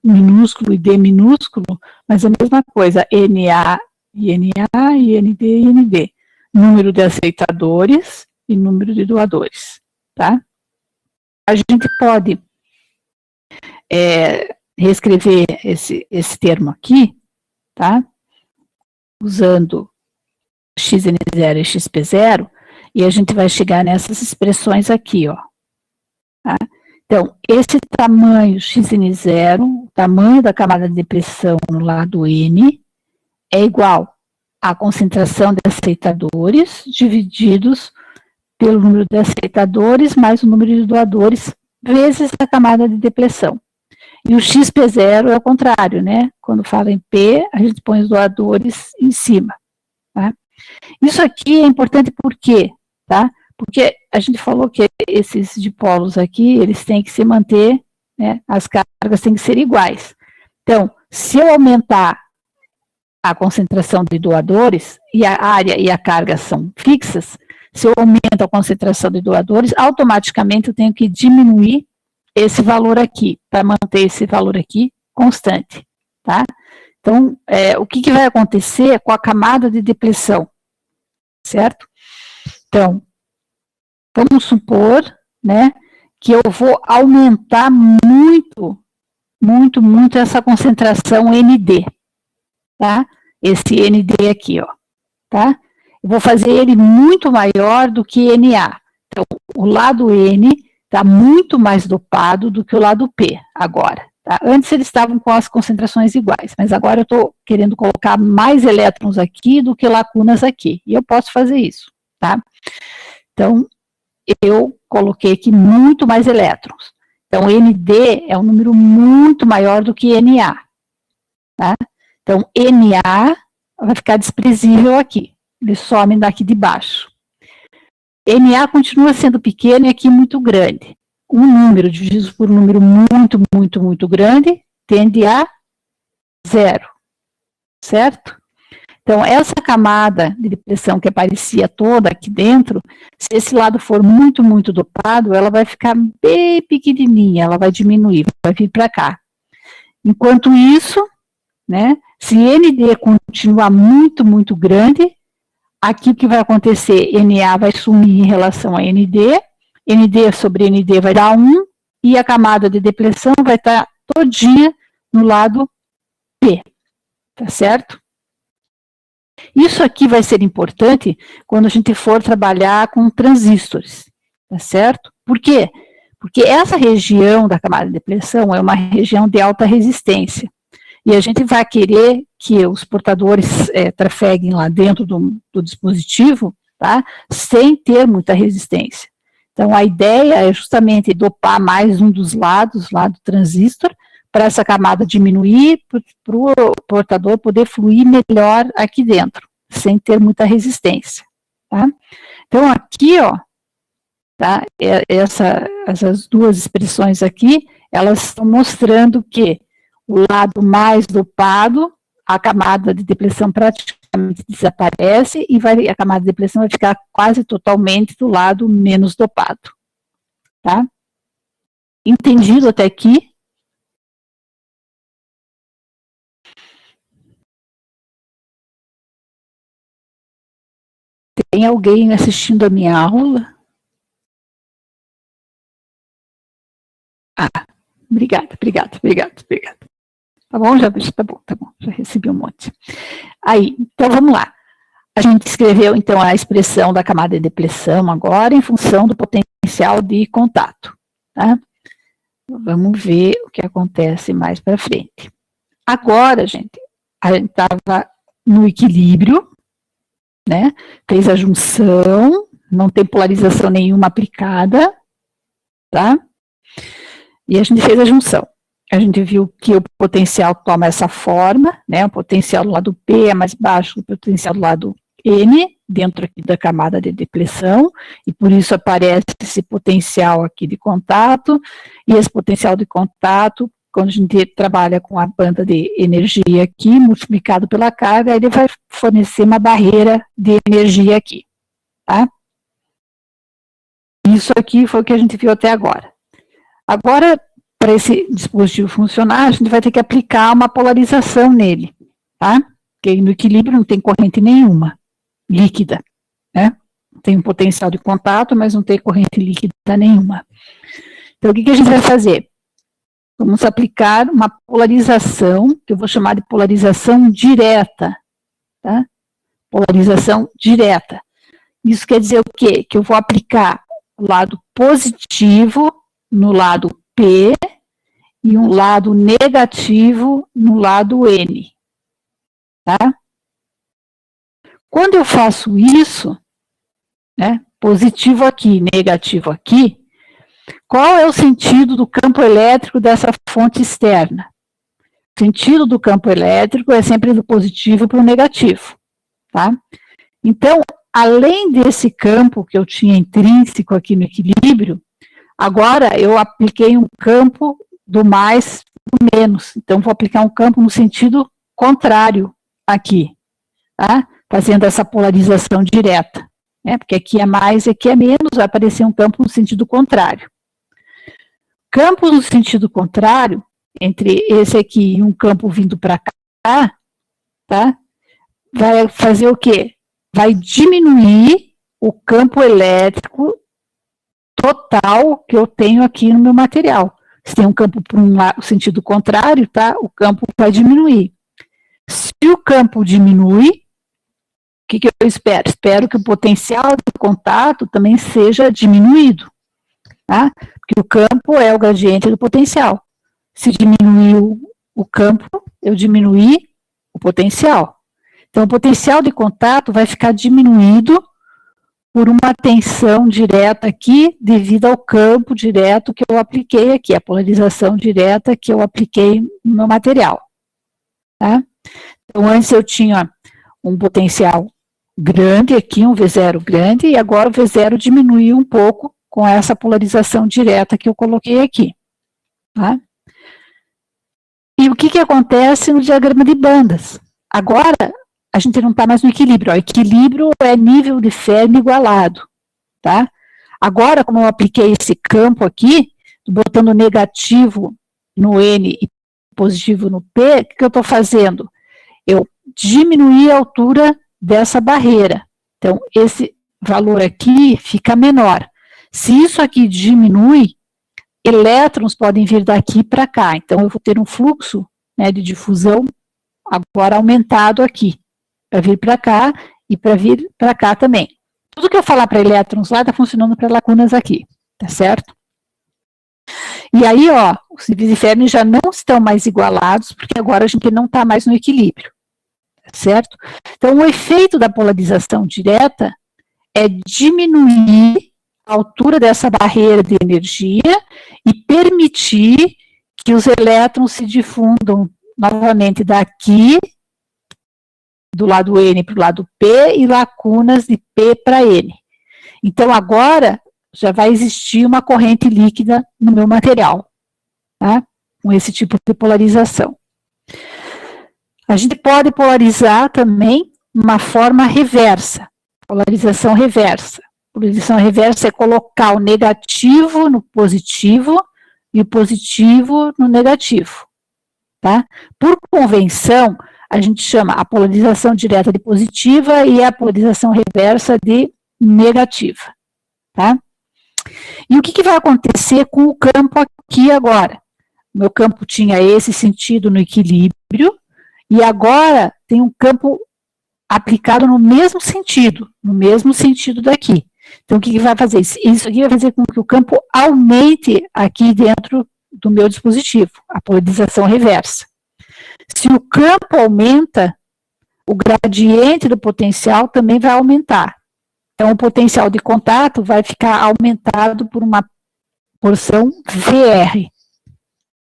minúsculo e D minúsculo, mas é a mesma coisa, NA e NA, e ND e ND. Número de aceitadores e número de doadores, tá? A gente pode reescrever esse termo aqui, tá? Usando xn0 e xp0, e a gente vai chegar nessas expressões aqui, ó. Tá? Então, esse tamanho xn0, o tamanho da camada de depressão no lado N, é igual à concentração de aceitadores divididos pelo número de aceitadores mais o número de doadores vezes a camada de depressão. E o xp0 é o contrário, né? Quando fala em P, a gente põe os doadores em cima. Tá? Isso aqui é importante por quê? Tá? Porque a gente falou que esses dipolos aqui, eles têm que se manter, né? As cargas têm que ser iguais. Então, se eu aumentar a concentração de doadores, e a área e a carga são fixas, se eu aumento a concentração de doadores, automaticamente eu tenho que diminuir esse valor aqui, para manter esse valor aqui constante, tá? Então, o que vai acontecer com a camada de depressão, certo? Então, vamos supor, né, que eu vou aumentar muito essa concentração ND, tá? Esse ND aqui, ó, tá? Eu vou fazer ele muito maior do que NA. Então, o lado N está muito mais dopado do que o lado P agora. Tá? Antes eles estavam com as concentrações iguais, mas agora eu estou querendo colocar mais elétrons aqui do que lacunas aqui. E eu posso fazer isso, tá? Então, eu coloquei aqui muito mais elétrons. Então, ND é um número muito maior do que NA. Tá? Então, NA vai ficar desprezível aqui. Ele some daqui de baixo. NA continua sendo pequeno e aqui muito grande. Um número dividido por um número muito grande tende a 0. Certo? Então, essa camada de depressão que aparecia toda aqui dentro, se esse lado for muito, muito dopado, ela vai ficar bem pequenininha, ela vai diminuir, vai vir para cá. Enquanto isso, né, se ND continuar muito, muito grande, aqui o que vai acontecer? NA vai sumir em relação a ND, ND sobre ND vai dar 1, e a camada de depressão vai estar todinha no lado P, tá certo? Isso aqui vai ser importante quando a gente for trabalhar com transistores, tá certo? Por quê? Porque essa região da camada de depressão é uma região de alta resistência. E a gente vai querer que os portadores trafeguem lá dentro do dispositivo, tá? Sem ter muita resistência. Então, a ideia é justamente dopar mais um dos lados, lá do transistor, para essa camada diminuir, para o portador poder fluir melhor aqui dentro, sem ter muita resistência, tá? Então, aqui, ó, tá? Essas duas expressões aqui, elas estão mostrando que o lado mais dopado, a camada de depressão praticamente desaparece e a camada de depressão vai ficar quase totalmente do lado menos dopado, tá? Entendido até aqui? Tem alguém assistindo a minha aula? Ah, obrigada. Tá bom, tá bom, já recebi um monte. Aí, então vamos lá. A gente escreveu, então, a expressão da camada de depressão agora em função do potencial de contato, tá? Vamos ver o que acontece mais para frente. Agora, gente, a gente estava no equilíbrio, né? Fez a junção, não tem polarização nenhuma aplicada, tá? E a gente fez a junção. A gente viu que o potencial toma essa forma, né? O potencial do lado P é mais baixo que o potencial do lado N, dentro aqui da camada de depressão, e por isso aparece esse potencial aqui de contato, e esse potencial de contato, quando a gente trabalha com a banda de energia aqui, multiplicado pela carga, ele vai fornecer uma barreira de energia aqui, tá? Isso aqui foi o que a gente viu até agora. Agora, para esse dispositivo funcionar, a gente vai ter que aplicar uma polarização nele, tá? Porque no equilíbrio não tem corrente nenhuma, líquida, né? Tem um potencial de contato, mas não tem corrente líquida nenhuma. Então, o que a gente vai fazer? Vamos aplicar uma polarização, que eu vou chamar de polarização direta, tá? Polarização direta. Isso quer dizer o quê? Que eu vou aplicar o lado positivo no lado P e um lado negativo no lado N, tá? Quando eu faço isso, né, positivo aqui, negativo aqui, qual é o sentido do campo elétrico dessa fonte externa? O sentido do campo elétrico é sempre do positivo para o negativo, tá? Então, além desse campo que eu tinha intrínseco aqui no equilíbrio, agora eu apliquei um campo do mais para o menos. Então, vou aplicar um campo no sentido contrário aqui, tá? Fazendo essa polarização direta, né? Porque aqui é mais e aqui é menos, vai aparecer um campo no sentido contrário. Campo no sentido contrário, entre esse aqui e um campo vindo para cá, tá? Vai fazer o quê? Vai diminuir o campo elétrico total que eu tenho aqui no meu material. Se tem um campo para um sentido contrário, tá? O campo vai diminuir. Se o campo diminui, o que eu espero? Espero que o potencial de contato também seja diminuído, tá? Porque o campo é o gradiente do potencial. Se diminuiu o campo, eu diminuí o potencial. Então, o potencial de contato vai ficar diminuído por uma tensão direta aqui, devido ao campo direto que eu apliquei aqui, a polarização direta que eu apliquei no meu material, tá? Então, antes eu tinha um potencial grande aqui, um V0 grande, e agora o V0 diminuiu um pouco com essa polarização direta que eu coloquei aqui, tá? E o que acontece no diagrama de bandas? Agora, a gente não está mais no equilíbrio. Ó, equilíbrio é nível de Fermi igualado, tá? Agora, como eu apliquei esse campo aqui, botando negativo no N e positivo no P, o que eu estou fazendo? Eu diminuí a altura dessa barreira. Então, esse valor aqui fica menor. Se isso aqui diminui, elétrons podem vir daqui para cá. Então, eu vou ter um fluxo, né, de difusão agora aumentado aqui, para vir para cá e para vir para cá também. Tudo que eu falar para elétrons lá está funcionando para lacunas aqui, tá certo? E aí, ó, os níveis de Fermi já não estão mais igualados, porque agora a gente não está mais no equilíbrio, tá certo? Então, o efeito da polarização direta é diminuir a altura dessa barreira de energia e permitir que os elétrons se difundam novamente daqui, do lado N para o lado P, e lacunas de P para N. Então, agora, já vai existir uma corrente líquida no meu material, tá? Com esse tipo de polarização. A gente pode polarizar também uma forma reversa, polarização reversa. Polarização reversa é colocar o negativo no positivo e o positivo no negativo, tá? Por convenção, a gente chama a polarização direta de positiva e a polarização reversa de negativa, tá? E o que vai acontecer com o campo aqui agora? O meu campo tinha esse sentido no equilíbrio, e agora tem um campo aplicado no mesmo sentido daqui. Então, o que vai fazer? Isso aqui vai fazer com que o campo aumente aqui dentro do meu dispositivo, a polarização reversa. Se o campo aumenta, o gradiente do potencial também vai aumentar. Então, o potencial de contato vai ficar aumentado por uma porção VR,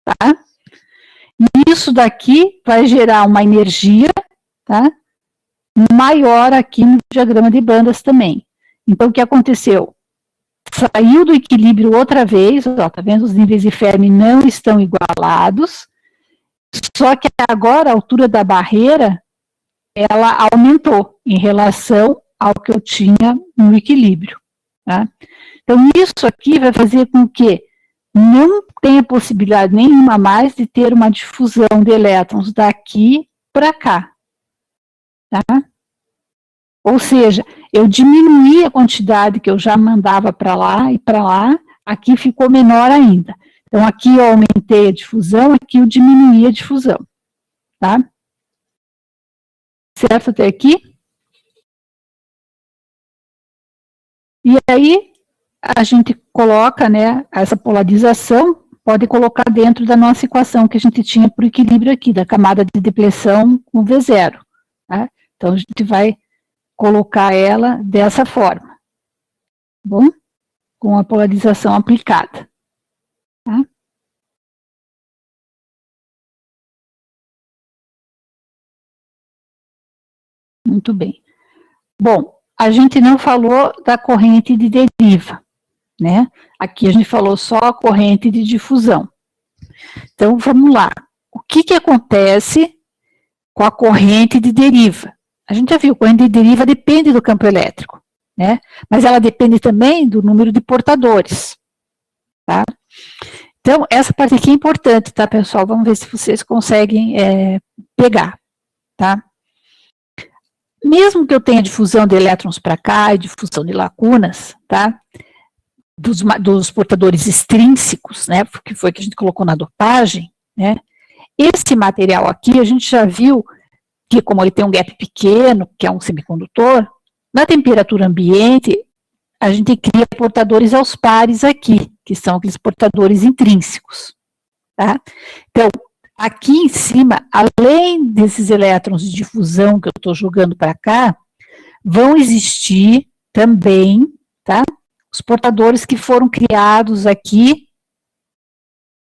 tá? E isso daqui vai gerar uma energia, tá? Maior aqui no diagrama de bandas também. Então, o que aconteceu? Saiu do equilíbrio outra vez, ó, tá vendo? Os níveis de Fermi não estão igualados, só que agora a altura da barreira, ela aumentou em relação ao que eu tinha no equilíbrio, tá? Então, isso aqui vai fazer com que não tenha possibilidade nenhuma mais de ter uma difusão de elétrons daqui para cá, tá? Ou seja, eu diminuí a quantidade que eu já mandava para lá e para lá, aqui ficou menor ainda. Então, aqui eu aumentei a difusão, aqui eu diminuí a difusão, tá? Certo até aqui? E aí, a gente coloca, né, essa polarização, pode colocar dentro da nossa equação que a gente tinha para o equilíbrio aqui, da camada de depressão com V0, tá? Então, a gente vai colocar ela dessa forma, bom? Com a polarização aplicada, tá? Muito bem. Bom, a gente não falou da corrente de deriva, né? Aqui a gente falou só a corrente de difusão. Então, vamos lá. O que acontece com a corrente de deriva? A gente já viu, a corrente de deriva depende do campo elétrico, né? Mas ela depende também do número de portadores, tá? Então, essa parte aqui é importante, tá, pessoal? Vamos ver se vocês conseguem pegar, tá? Mesmo que eu tenha difusão de elétrons para cá e difusão de lacunas, tá? Dos portadores extrínsecos, né? Que foi que a gente colocou na dopagem, né? Esse material aqui, a gente já viu que, como ele tem um gap pequeno, que é um semicondutor, na temperatura ambiente, a gente cria portadores aos pares aqui, que são aqueles portadores intrínsecos, tá? Então, aqui em cima, além desses elétrons de difusão que eu estou jogando para cá, vão existir também, tá? Os portadores que foram criados aqui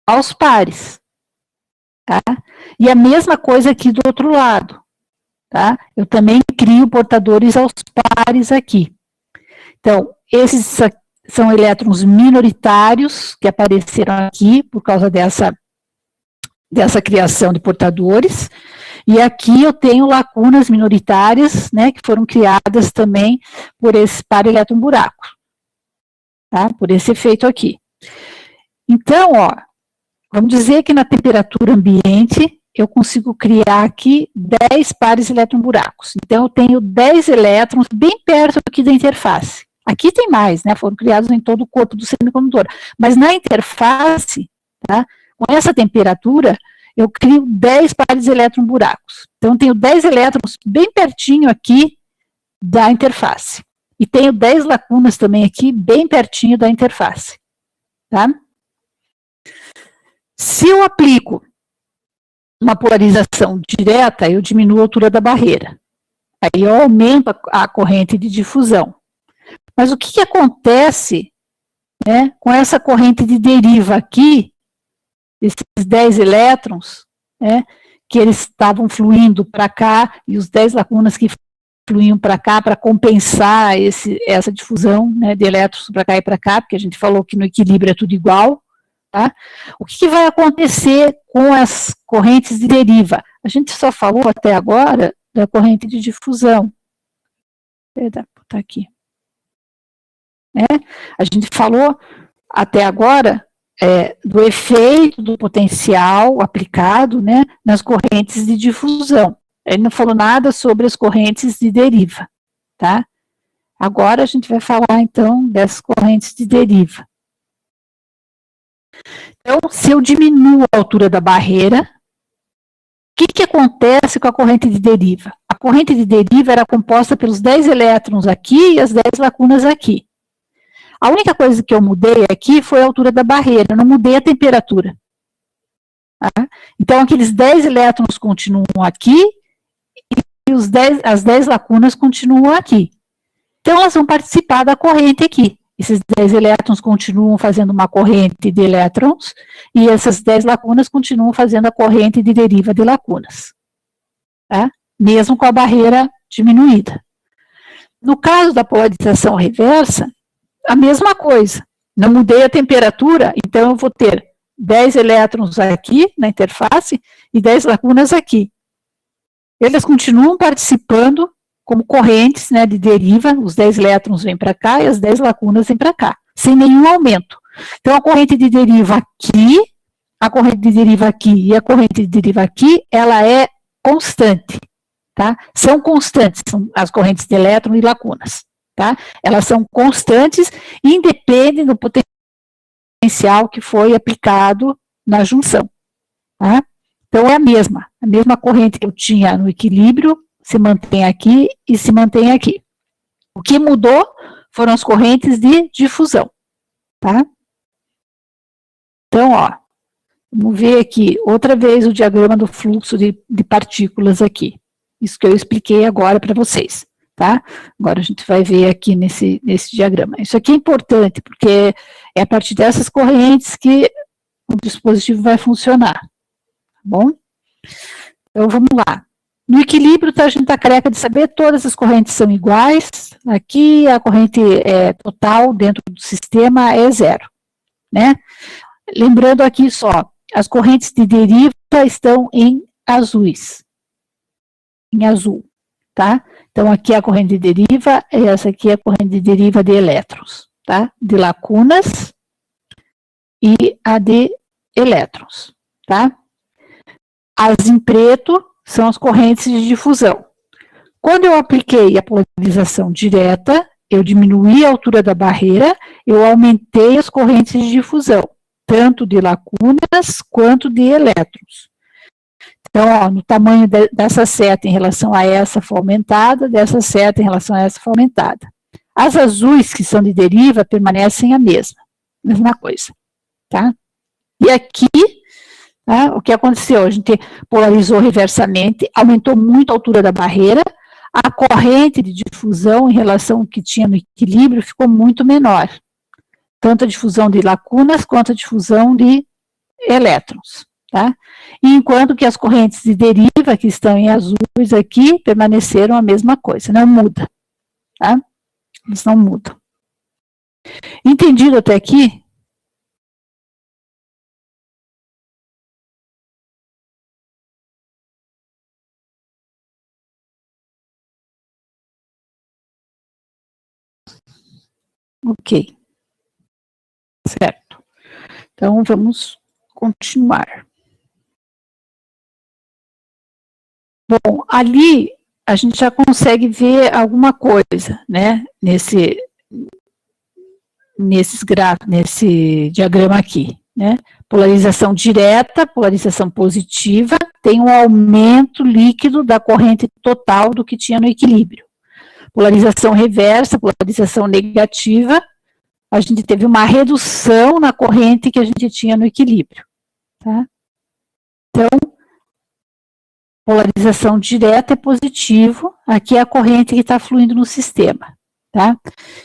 aos pares, tá? E a mesma coisa aqui do outro lado, tá? Eu também crio portadores aos pares aqui. Então, esses são elétrons minoritários que apareceram aqui por causa dessa criação de portadores, E aqui eu tenho lacunas minoritárias, né, que foram criadas também por esse par elétron-buraco, tá? Por esse efeito aqui. Então, ó, vamos dizer que na temperatura ambiente eu consigo criar aqui 10 pares elétron-buracos. Então, eu tenho 10 elétrons bem perto aqui da interface. Aqui tem mais, né? Foram criados em todo o corpo do semicondutor. Mas na interface, tá? Com essa temperatura, eu crio 10 pares elétron-buracos. Então, eu tenho 10 elétrons bem pertinho aqui da interface. E tenho 10 lacunas também aqui, bem pertinho da interface. Tá? Se eu aplico uma polarização direta, eu diminuo a altura da barreira. Aí eu aumento a corrente de difusão. Mas o que acontece, né, com essa corrente de deriva aqui, esses 10 elétrons, né, que eles estavam fluindo para cá, e os 10 lacunas que fluíam para cá, para compensar essa difusão, né, de elétrons para cá e para cá, porque a gente falou que no equilíbrio é tudo igual. Tá? O que vai acontecer com as correntes de deriva? A gente só falou até agora da corrente de difusão. Vou botar aqui. A gente falou até agora do efeito do potencial aplicado, né, nas correntes de difusão. Ele não falou nada sobre as correntes de deriva. Tá? Agora a gente vai falar, então, dessas correntes de deriva. Então, se eu diminuo a altura da barreira, o que acontece com a corrente de deriva? A corrente de deriva era composta pelos 10 elétrons aqui e as 10 lacunas aqui. A única coisa que eu mudei aqui foi a altura da barreira, eu não mudei a temperatura. Tá? Então, aqueles 10 elétrons continuam aqui e as 10 lacunas continuam aqui. Então, elas vão participar da corrente aqui. Esses 10 elétrons continuam fazendo uma corrente de elétrons, e essas 10 lacunas continuam fazendo a corrente de deriva de lacunas. Tá? Mesmo com a barreira diminuída. No caso da polarização reversa, a mesma coisa. Não mudei a temperatura, então eu vou ter 10 elétrons aqui na interface e 10 lacunas aqui. Eles continuam participando como correntes, né, de deriva, os 10 elétrons vêm para cá e as 10 lacunas vêm para cá, sem nenhum aumento. Então, a corrente de deriva aqui, a corrente de deriva aqui e a corrente de deriva aqui, ela é constante, tá? São constantes, são as correntes de elétron e lacunas, tá? Elas são constantes, independem do potencial que foi aplicado na junção, tá? Então, é a mesma corrente que eu tinha no equilíbrio, se mantém aqui e se mantém aqui. O que mudou foram as correntes de difusão, tá? Então, ó, vamos ver aqui, outra vez o diagrama do fluxo de partículas aqui. Isso que eu expliquei agora para vocês, tá? Agora a gente vai ver aqui nesse diagrama. Isso aqui é importante, porque é a partir dessas correntes que o dispositivo vai funcionar, tá bom? Então, vamos lá. No equilíbrio, a gente está careca de saber, todas as correntes são iguais. Aqui, a corrente total dentro do sistema é zero, né? Lembrando aqui só, as correntes de deriva estão em azuis, em azul, tá? Então, aqui a corrente de deriva, e essa aqui é a corrente de deriva de elétrons, tá? De lacunas e a de elétrons, tá? As em preto são as correntes de difusão. Quando eu apliquei a polarização direta, eu diminuí a altura da barreira, eu aumentei as correntes de difusão, tanto de lacunas quanto de elétrons. Então, ó, no tamanho dessa seta em relação a essa foi aumentada, dessa seta em relação a essa foi aumentada. As azuis, que são de deriva, permanecem a mesma coisa, tá? E aqui, tá, o que aconteceu? A gente polarizou reversamente, aumentou muito a altura da barreira, a corrente de difusão em relação ao que tinha no equilíbrio ficou muito menor. Tanto a difusão de lacunas quanto a difusão de elétrons, tá? E enquanto que as correntes de deriva, que estão em azuis aqui, permaneceram a mesma coisa, não muda, tá? Eles não mudam. Entendido até aqui? Ok. Certo. Então, vamos continuar. Bom, ali a gente já consegue ver alguma coisa, né, nesse diagrama aqui, né? Polarização direta, polarização positiva, tem um aumento líquido da corrente total do que tinha no equilíbrio. Polarização reversa, polarização negativa, a gente teve uma redução na corrente que a gente tinha no equilíbrio, tá? Então, polarização direta é positivo, aqui é a corrente que está fluindo no sistema, tá?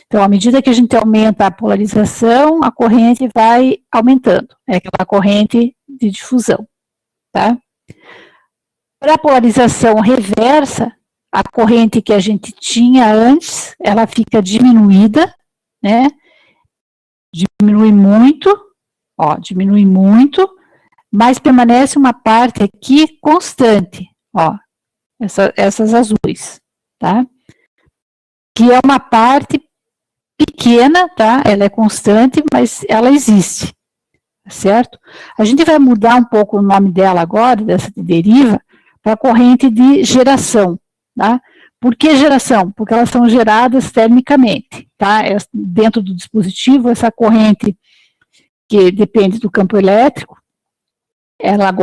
Então, à medida que a gente aumenta a polarização, a corrente vai aumentando, é aquela corrente de difusão, tá? Para a polarização reversa, a corrente que a gente tinha antes, ela fica diminuída, né? Diminui muito, ó, diminui muito, mas permanece uma parte aqui constante, ó, essas azuis, tá? Que é uma parte pequena, tá? Ela é constante, mas ela existe, certo? A gente vai mudar um pouco o nome dela agora, dessa deriva, para corrente de geração, tá? Por que geração? Porque elas são geradas termicamente, tá? Dentro do dispositivo, essa corrente que depende do campo elétrico, ela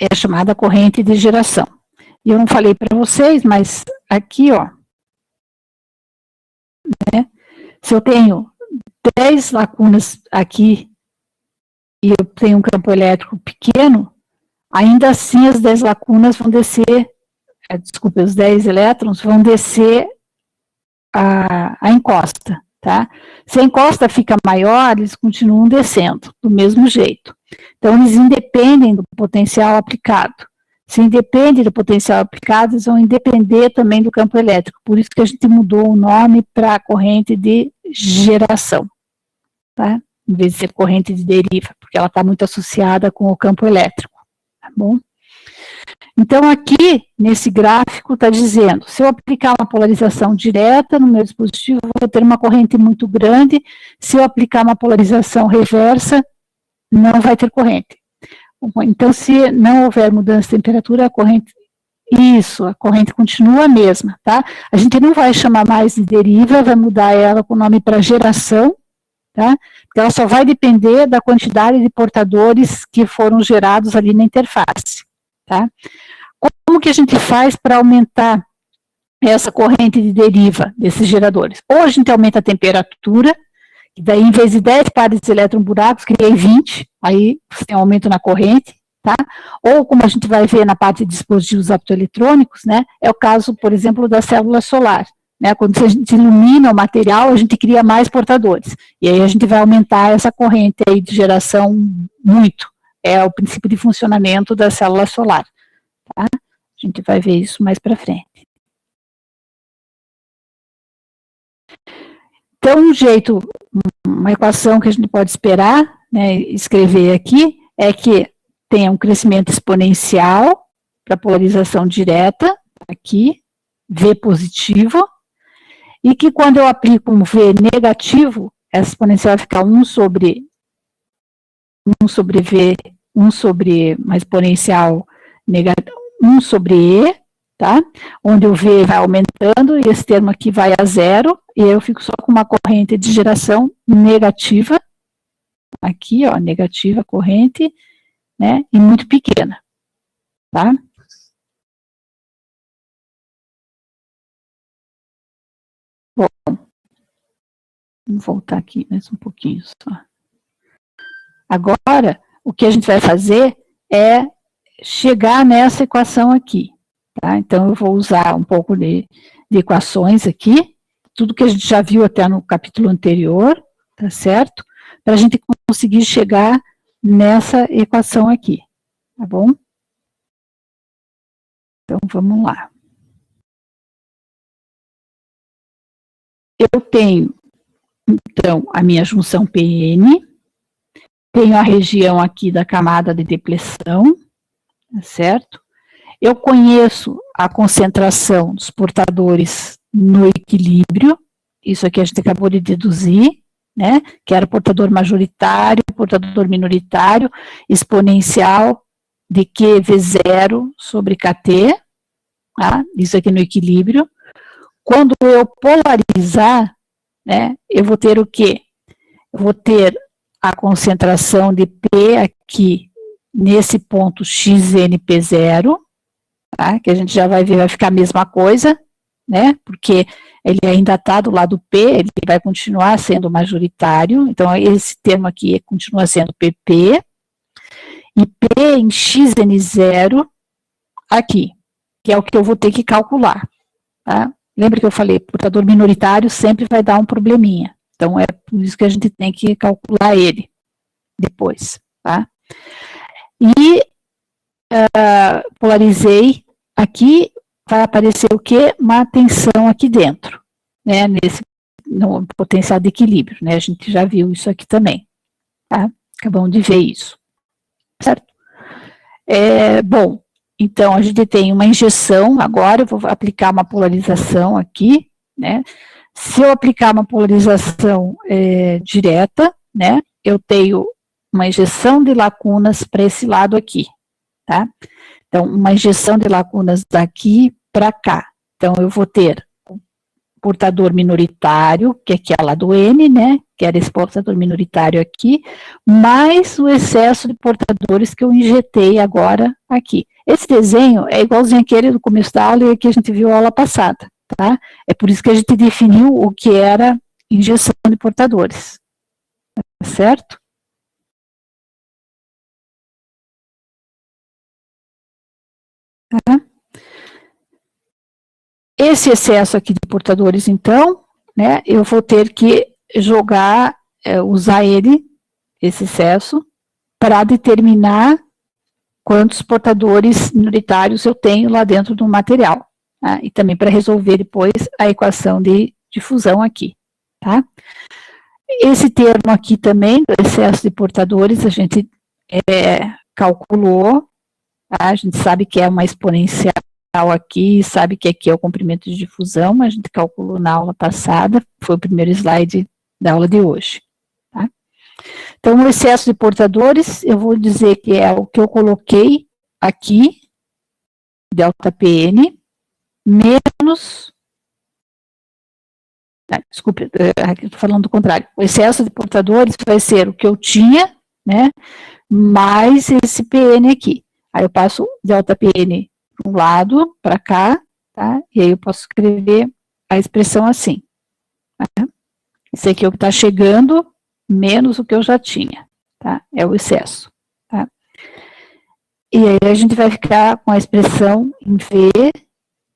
é chamada corrente de geração. E eu não falei para vocês, mas aqui, ó, né, se eu tenho 10 lacunas aqui e eu tenho um campo elétrico pequeno, ainda assim as 10 lacunas vão descer, desculpa, os 10 elétrons vão descer a encosta, tá? Se a encosta fica maior, eles continuam descendo, do mesmo jeito. Então, eles independem do potencial aplicado. Se independem do potencial aplicado, eles vão independer também do campo elétrico. Por isso que a gente mudou o nome para corrente de geração, tá? Em vez de ser corrente de deriva, porque ela está muito associada com o campo elétrico, tá bom? Então, aqui, nesse gráfico, está dizendo, se eu aplicar uma polarização direta no meu dispositivo, eu vou ter uma corrente muito grande, se eu aplicar uma polarização reversa, não vai ter corrente. Então, se não houver mudança de temperatura, a corrente continua a mesma, tá? A gente não vai chamar mais de deriva, vai mudar ela com o nome para geração, tá? Porque ela só vai depender da quantidade de portadores que foram gerados ali na interface, tá? Como que a gente faz para aumentar essa corrente de deriva desses geradores? Ou a gente aumenta a temperatura, e daí, em vez de 10 pares de elétron-buracos, criei 20, aí você tem um aumento na corrente, tá? Ou, como a gente vai ver na parte de dispositivos optoeletrônicos, né, é o caso, por exemplo, da célula solar, né? Quando a gente ilumina o material, a gente cria mais portadores, e aí a gente vai aumentar essa corrente aí de geração muito, é o princípio de funcionamento da célula solar, tá? A gente vai ver isso mais para frente. Então, uma equação que a gente pode esperar, né, escrever aqui, é que tenha um crescimento exponencial para polarização direta, aqui, V positivo, e que quando eu aplico um V negativo, essa exponencial vai ficar 1 sobre V, 1 sobre uma exponencial negativa, 1 sobre E, tá? Onde o V vai aumentando e esse termo aqui vai a zero, e eu fico só com uma corrente de geração negativa, aqui, ó, negativa corrente, né, e muito pequena, tá? Bom, vamos voltar aqui mais um pouquinho só. Agora, o que a gente vai fazer é chegar nessa equação aqui, tá? Então, eu vou usar um pouco de equações aqui, tudo que a gente já viu até no capítulo anterior, tá certo? Para a gente conseguir chegar nessa equação aqui, tá bom? Então, vamos lá. Eu tenho, então, a minha junção PN, tenho a região aqui da camada de depressão, tá certo? Eu conheço a concentração dos portadores no equilíbrio, isso aqui a gente acabou de deduzir, né, que era portador majoritário, portador minoritário, exponencial de Q V0 sobre KT, tá? Isso aqui no equilíbrio. Quando eu polarizar, né, eu vou ter o quê? Eu vou ter a concentração de P aqui, nesse ponto XNP0, tá? Que a gente já vai ver, vai ficar a mesma coisa, né? Porque ele ainda está do lado P, ele vai continuar sendo majoritário, então esse termo aqui continua sendo PP, e P em XN0 aqui, que é o que eu vou ter que calcular, tá? Lembra que eu falei, portador minoritário sempre vai dar um probleminha, então é por isso que a gente tem que calcular ele depois, tá? E polarizei aqui, vai aparecer o quê? Uma tensão aqui dentro, né, no potencial de equilíbrio, né, a gente já viu isso aqui também, tá? Acabamos de ver isso, certo? Bom, então a gente tem uma injeção, agora eu vou aplicar uma polarização aqui, né, se eu aplicar uma polarização direta, né, eu tenho uma injeção de lacunas para esse lado aqui, tá? Então, uma injeção de lacunas daqui para cá. Então, eu vou ter o portador minoritário, que é aquela do N, né, que era esse portador minoritário aqui, mais o excesso de portadores que eu injetei agora aqui. Esse desenho é igualzinho aquele do começo da aula e que a gente viu a aula passada, tá? É por isso que a gente definiu o que era injeção de portadores, tá certo? Tá? Esse excesso aqui de portadores, então, né, eu vou ter que jogar, usar ele, esse excesso, para determinar quantos portadores minoritários eu tenho lá dentro do material, tá? E também para resolver depois a equação de difusão aqui, tá? Esse termo aqui também, do excesso de portadores, a gente calculou, tá? A gente sabe que é uma exponencial aqui, sabe que aqui é o comprimento de difusão, a gente calculou na aula passada, foi o primeiro slide da aula de hoje, tá? Então, o excesso de portadores, eu vou dizer que é o que eu coloquei aqui, ΔPn, menos, desculpe, estou falando do contrário, o excesso de portadores vai ser o que eu tinha, né, mais esse Pn aqui. Aí eu passo ΔPn para um lado, para cá, tá? E aí eu posso escrever a expressão assim, tá? Esse aqui é o que está chegando, menos o que eu já tinha, tá? É o excesso, tá? E aí a gente vai ficar com a expressão em V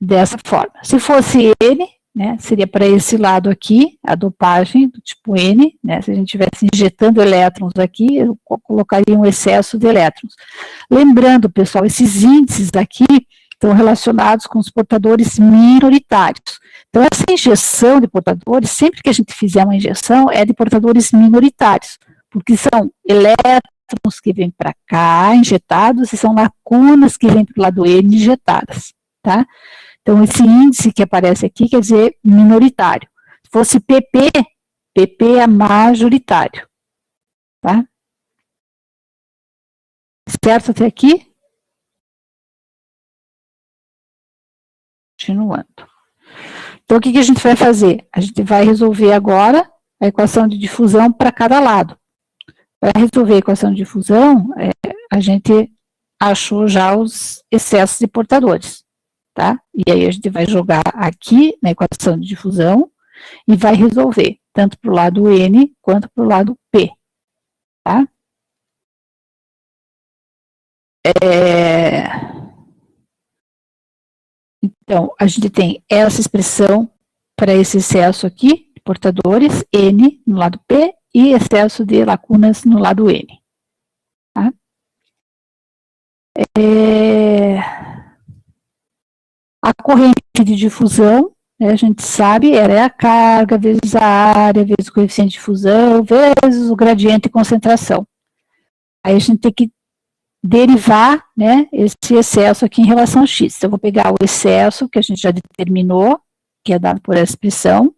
dessa forma. Se fosse N, né, seria para esse lado aqui, a dopagem do tipo N, né, se a gente estivesse injetando elétrons aqui, eu colocaria um excesso de elétrons. Lembrando, pessoal, esses índices aqui estão relacionados com os portadores minoritários. Então, essa injeção de portadores, sempre que a gente fizer uma injeção, é de portadores minoritários, porque são elétrons que vêm para cá, injetados, e são lacunas que vêm para o lado N, injetadas, tá? Então, esse índice que aparece aqui quer dizer minoritário. Se fosse PP, PP é majoritário, tá? Certo até aqui? Continuando. Então, o que a gente vai fazer? A gente vai resolver agora a equação de difusão para cada lado. Para resolver a equação de difusão, a gente achou já os excessos de portadores, tá? E aí a gente vai jogar aqui na equação de difusão e vai resolver, tanto para o lado N quanto para o lado P, tá? Então, a gente tem essa expressão para esse excesso aqui, de portadores, N no lado P, e excesso de lacunas no lado N. Tá? A corrente de difusão, né, a gente sabe, é a carga vezes a área, vezes o coeficiente de difusão, vezes o gradiente de concentração. Aí a gente tem que derivar, né, esse excesso aqui em relação a x. Então, eu vou pegar o excesso que a gente já determinou, que é dado por essa expressão,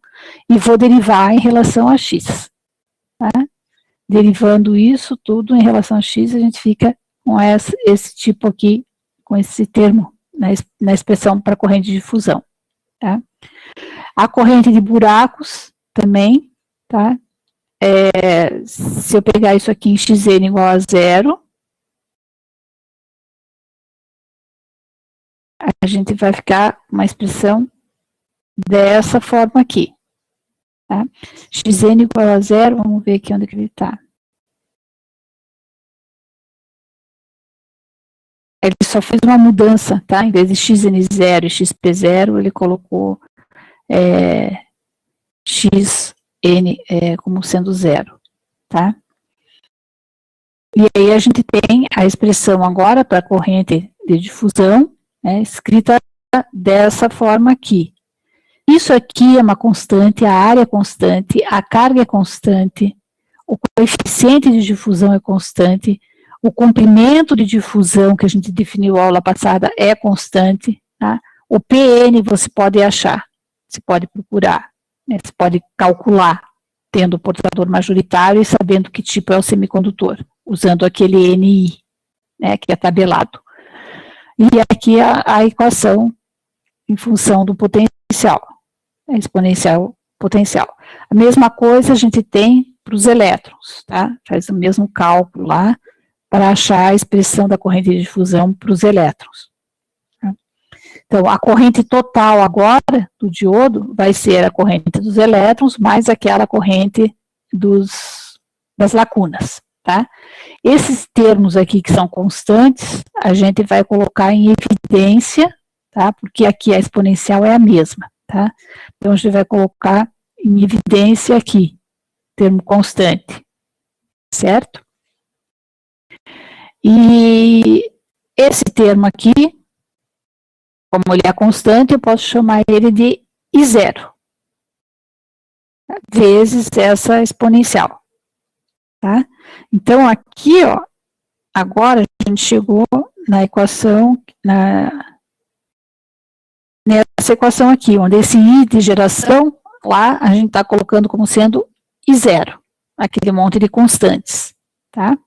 e vou derivar em relação a x. Tá? Derivando isso tudo em relação a x, a gente fica com esse tipo aqui, com esse termo na expressão para corrente de difusão. Tá? A corrente de buracos também, tá? Se eu pegar isso aqui em xn igual a 0, a gente vai ficar com uma expressão dessa forma aqui. Tá? Xn igual a 0, vamos ver aqui onde que ele está. Ele só fez uma mudança, tá? Em vez de xn0 e xp0, ele colocou xn como sendo 0, tá? E aí a gente tem a expressão agora para a corrente de difusão, né, escrita dessa forma aqui. Isso aqui é uma constante, a área é constante, a carga é constante, o coeficiente de difusão é constante, o comprimento de difusão que a gente definiu na aula passada é constante, tá? O PN você pode achar, você pode procurar, né? Você pode calcular, tendo o portador majoritário e sabendo que tipo é o semicondutor, usando aquele NI, né, que é tabelado. E aqui a equação em função do potencial, exponencial potencial. A mesma coisa a gente tem para os elétrons, tá? Faz o mesmo cálculo lá para achar a expressão da corrente de difusão para os elétrons. Tá? Então, a corrente total agora do diodo vai ser a corrente dos elétrons mais aquela corrente das lacunas, tá? Esses termos aqui que são constantes, a gente vai colocar em evidência, tá? Porque aqui a exponencial é a mesma, tá? Então, a gente vai colocar em evidência aqui, termo constante, certo? E esse termo aqui, como ele é constante, eu posso chamar ele de I0, vezes essa exponencial, tá? Então, aqui, ó, agora a gente chegou na equação, nessa equação aqui, onde esse I de geração, lá a gente está colocando como sendo I0, aquele monte de constantes, tá?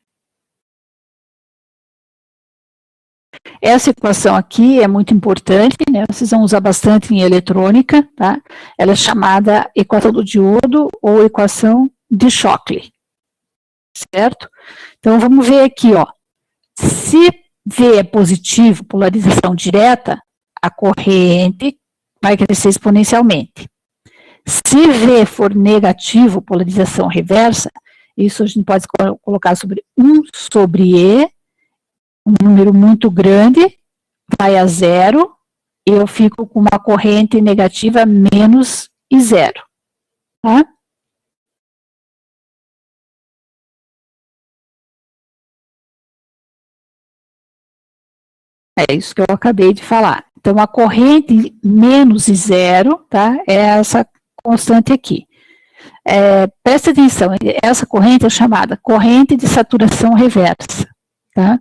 Essa equação aqui é muito importante, né? Vocês vão usar bastante em eletrônica, tá? Ela é chamada equação do diodo ou equação de Shockley, certo? Então, vamos ver aqui, ó. Se V é positivo, polarização direta, a corrente vai crescer exponencialmente. Se V for negativo, polarização reversa, isso a gente pode colocar sobre 1 sobre E, um número muito grande, vai a 0, e eu fico com uma corrente negativa menos I0, tá? É isso que eu acabei de falar. Então, a corrente menos I0, tá? É essa constante aqui. Presta atenção, essa corrente é chamada corrente de saturação reversa, tá?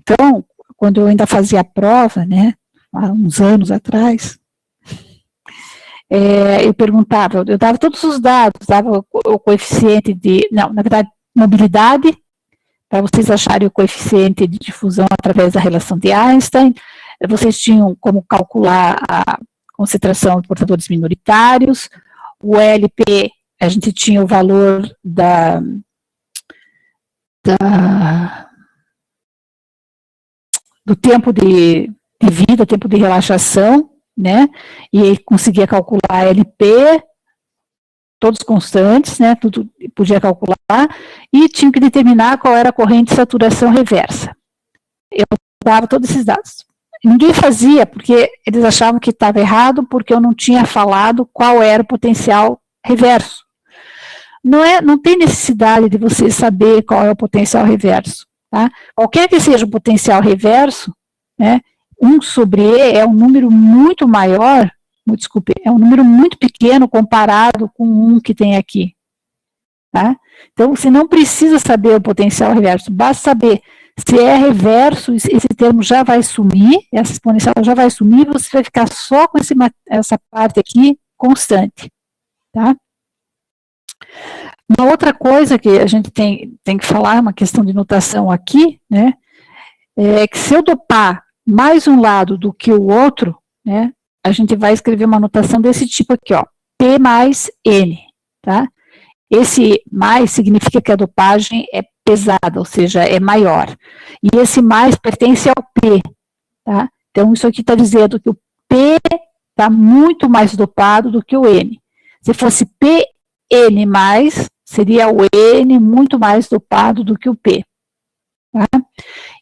Então, quando eu ainda fazia a prova, né, há uns anos atrás, eu perguntava, eu dava todos os dados, dava o coeficiente de, não, na verdade, mobilidade, para vocês acharem o coeficiente de difusão através da relação de Einstein, vocês tinham como calcular a concentração de portadores minoritários, o LP, a gente tinha o valor do tempo de vida, tempo de relaxação, né, e conseguia calcular LP, todos constantes, né, tudo podia calcular, e tinha que determinar qual era a corrente de saturação reversa. Eu dava todos esses dados. Ninguém fazia, porque eles achavam que estava errado, porque eu não tinha falado qual era o potencial reverso. Não tem necessidade de você saber qual é o potencial reverso. Tá? Qualquer que seja o potencial reverso, né, 1 sobre E é um número muito maior, desculpe, é um número muito pequeno comparado com o 1 que tem aqui. Tá? Então, você não precisa saber o potencial reverso, basta saber se é reverso, esse termo já vai sumir, essa exponencial já vai sumir, você vai ficar só com essa parte aqui constante, tá? Uma outra coisa que a gente tem que falar, uma questão de notação aqui, né, é que se eu dopar mais um lado do que o outro, né, a gente vai escrever uma notação desse tipo aqui, ó, P mais N, tá? Esse mais significa que a dopagem é pesada, ou seja, é maior. E esse mais pertence ao P, tá? Então, isso aqui está dizendo que o P está muito mais dopado do que o N. Se fosse PN+, seria o N muito mais dopado do que o P. Tá?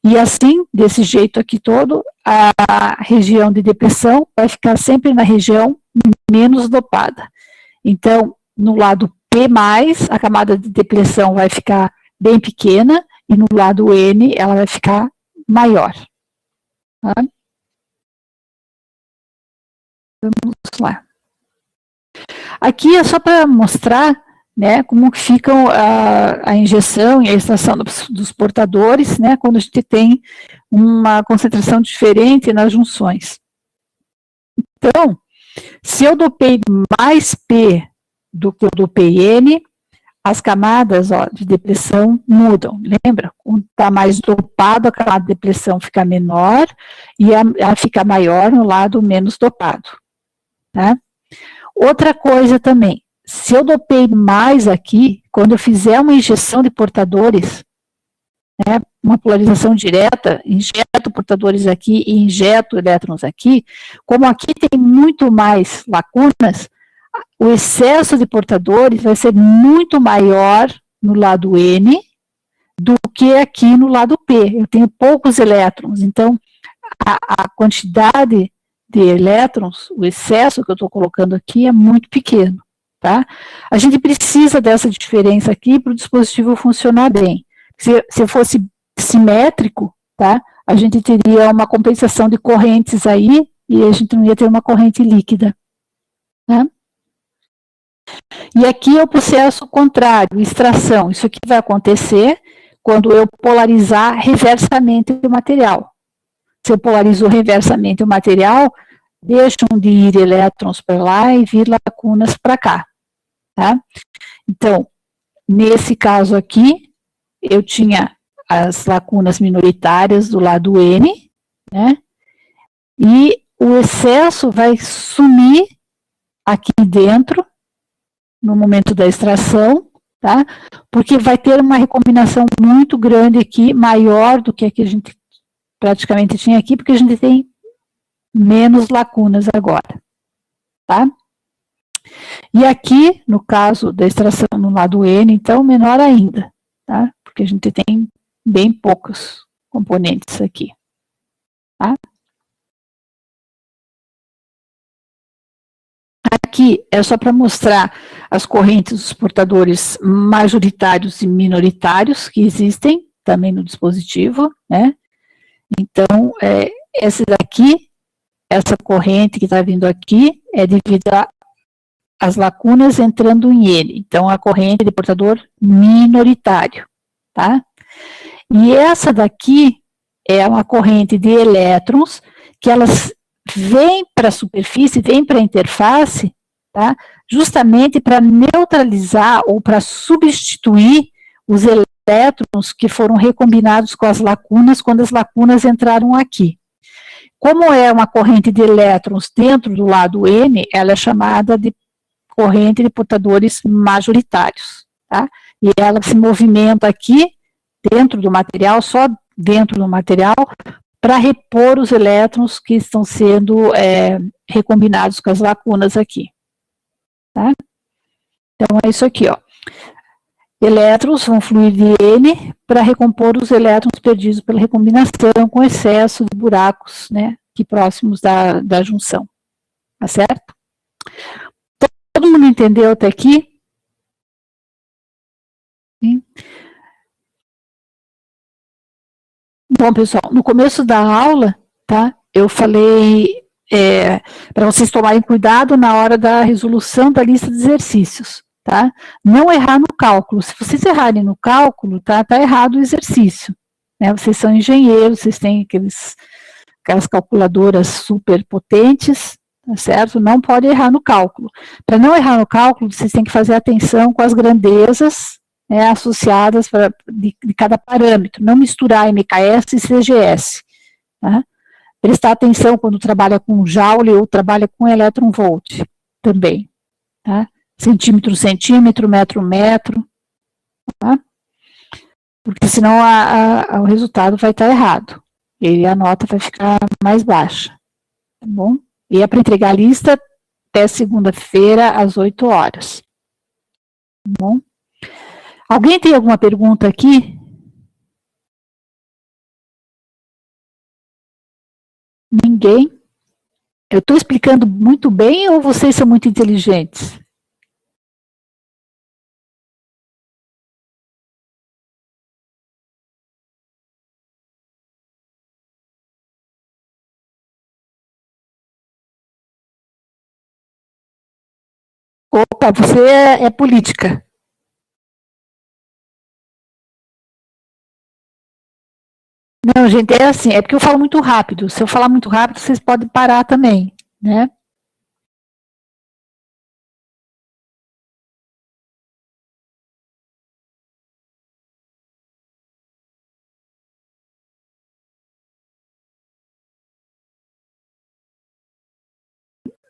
E assim, desse jeito aqui todo, a região de depressão vai ficar sempre na região menos dopada. Então, no lado P+, a camada de depressão vai ficar bem pequena, e no lado N, ela vai ficar maior. Tá? Vamos lá. Aqui é só para mostrar, né, como que ficam a injeção e a extração dos portadores, né, quando a gente tem uma concentração diferente nas junções. Então, se eu dopei mais P do que eu dopei N, as camadas, ó, de depressão mudam, lembra? Quando está mais dopado, a camada de depressão fica menor e ela fica maior no lado menos dopado, tá? Outra coisa também, se eu dopei mais aqui, quando eu fizer uma injeção de portadores, né, uma polarização direta, injeto portadores aqui e injeto elétrons aqui, como aqui tem muito mais lacunas, o excesso de portadores vai ser muito maior no lado N do que aqui no lado P. Eu tenho poucos elétrons, então a quantidade de elétrons, o excesso que eu estou colocando aqui é muito pequeno, tá? A gente precisa dessa diferença aqui para o dispositivo funcionar bem. Se fosse simétrico, tá? A gente teria uma compensação de correntes aí e a gente não ia ter uma corrente líquida, tá? E aqui é o processo contrário, extração. Isso aqui vai acontecer quando eu polarizar reversamente o material. Se eu polarizo reversamente o material, deixam de ir elétrons para lá e vir lacunas para cá, tá? Então, nesse caso aqui, eu tinha as lacunas minoritárias do lado N, né? E o excesso vai sumir aqui dentro, no momento da extração, tá? Porque vai ter uma recombinação muito grande aqui, maior do que a que a gente praticamente tinha aqui, porque a gente tem menos lacunas agora, tá? E aqui, no caso da extração no lado N, então, menor ainda, tá? Porque a gente tem bem poucos componentes aqui, tá? Aqui é só para mostrar as correntes dos portadores majoritários e minoritários que existem também no dispositivo, né? Então, essa daqui, essa corrente que está vindo aqui, é devido às lacunas entrando em N. Então, a corrente de portador minoritário, tá? E essa daqui é uma corrente de elétrons que elas vêm para a superfície, vêm para a interface, tá? Justamente para neutralizar ou para substituir os elétrons que foram recombinados com as lacunas quando as lacunas entraram aqui. Como é uma corrente de elétrons dentro do lado N, ela é chamada de corrente de portadores majoritários, tá? E ela se movimenta aqui dentro do material, só dentro do material, para repor os elétrons que estão sendo recombinados com as lacunas aqui, tá? Então, é isso aqui, ó. Elétrons vão fluir de N para recompor os elétrons perdidos pela recombinação com excesso de buracos, né, aqui próximos da junção, tá certo? Todo mundo entendeu até aqui? Sim. Bom, pessoal, no começo da aula, tá, eu falei para vocês tomarem cuidado na hora da resolução da lista de exercícios, tá? Não errar no cálculo. Se vocês errarem no cálculo, tá errado o exercício, né? Vocês são engenheiros, vocês têm aquelas calculadoras super potentes, certo? Não pode errar no cálculo. Para não errar no cálculo, vocês têm que fazer atenção com as grandezas, né, associadas de cada parâmetro, não misturar MKS e CGS. Tá? Prestar atenção quando trabalha com Joule ou trabalha com elétron-volt também. Tá? Centímetro, centímetro, metro, metro. Tá? Porque senão o resultado vai estar errado. E a nota vai ficar mais baixa. Tá bom? E é para entregar a lista até segunda-feira, às 8 horas. Tá bom? Alguém tem alguma pergunta aqui? Ninguém? Eu estou explicando muito bem ou vocês são muito inteligentes? Opa, você é política. Não, gente, é assim, é porque eu falo muito rápido. Se eu falar muito rápido, vocês podem parar também, né?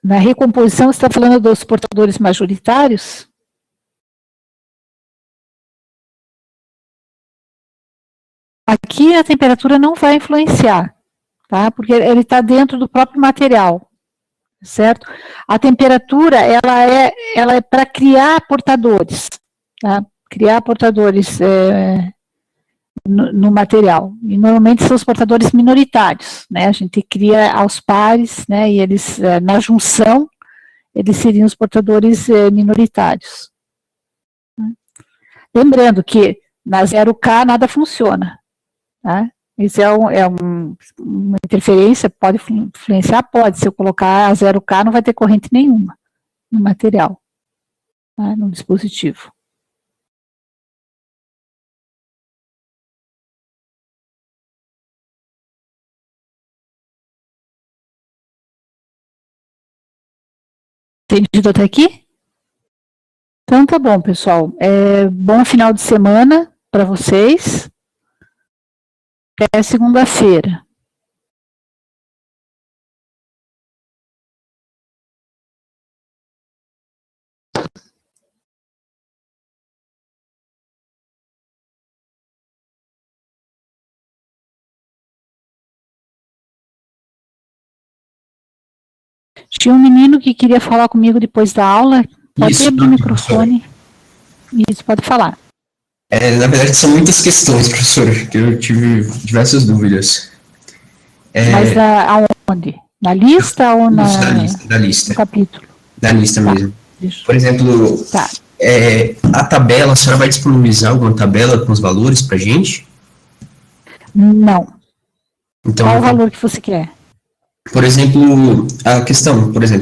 Na recomposição, você está falando dos portadores majoritários? Aqui a temperatura não vai influenciar, tá? Porque ele está dentro do próprio material, certo? A temperatura, ela é para criar portadores, tá? Criar portadores no material. E normalmente são os portadores minoritários, né? A gente cria aos pares, né? E eles, na junção, eles seriam os portadores minoritários. Lembrando que na 0K nada funciona, tá? Isso uma interferência, pode influenciar? Pode. Se eu colocar a 0K, não vai ter corrente nenhuma no material, tá? No dispositivo. Entendido até aqui? Então tá bom, pessoal. Bom final de semana para vocês. Até segunda-feira. Tinha um menino que queria falar comigo depois da aula. Pode abrir o microfone. Isso, pode falar. Na verdade, são muitas questões, professor, que eu tive diversas dúvidas. Mas aonde? Na lista ou na lista. No capítulo? Da lista mesmo. Isso. Por exemplo, a tabela, a senhora vai disponibilizar alguma tabela com os valores para a gente? Não. Então, qual o valor que você quer? Por exemplo,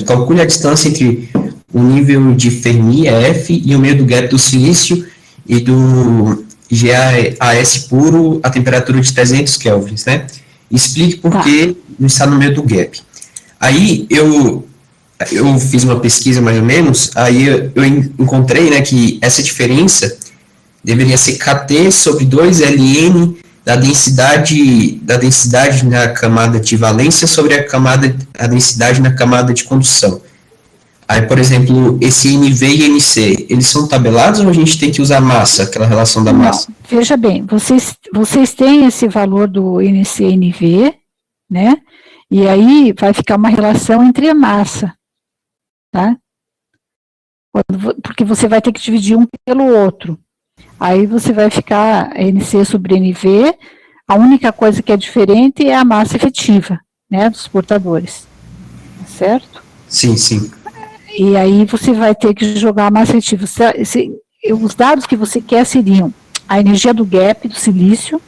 calcule a distância entre o nível de Fermi, F, e o meio do gap do silício e do GaS puro a temperatura de 300 kelvins, né? Explique por que não está no meio do gap. Aí eu fiz uma pesquisa mais ou menos, aí eu encontrei, né, que essa diferença deveria ser KT sobre 2Ln da densidade na camada de valência sobre a densidade na camada de condução. Aí, por exemplo, esse NV e NC, eles são tabelados ou a gente tem que usar massa, aquela relação da massa? Não, veja bem, vocês têm esse valor do NC-NV, né? E aí vai ficar uma relação entre a massa, tá? Porque você vai ter que dividir um pelo outro. Aí você vai ficar NC sobre NV, a única coisa que é diferente é a massa efetiva, né, dos portadores, certo? Sim, sim. E aí você vai ter que jogar a massa efetiva. Os dados que você quer seriam a energia do gap do silício,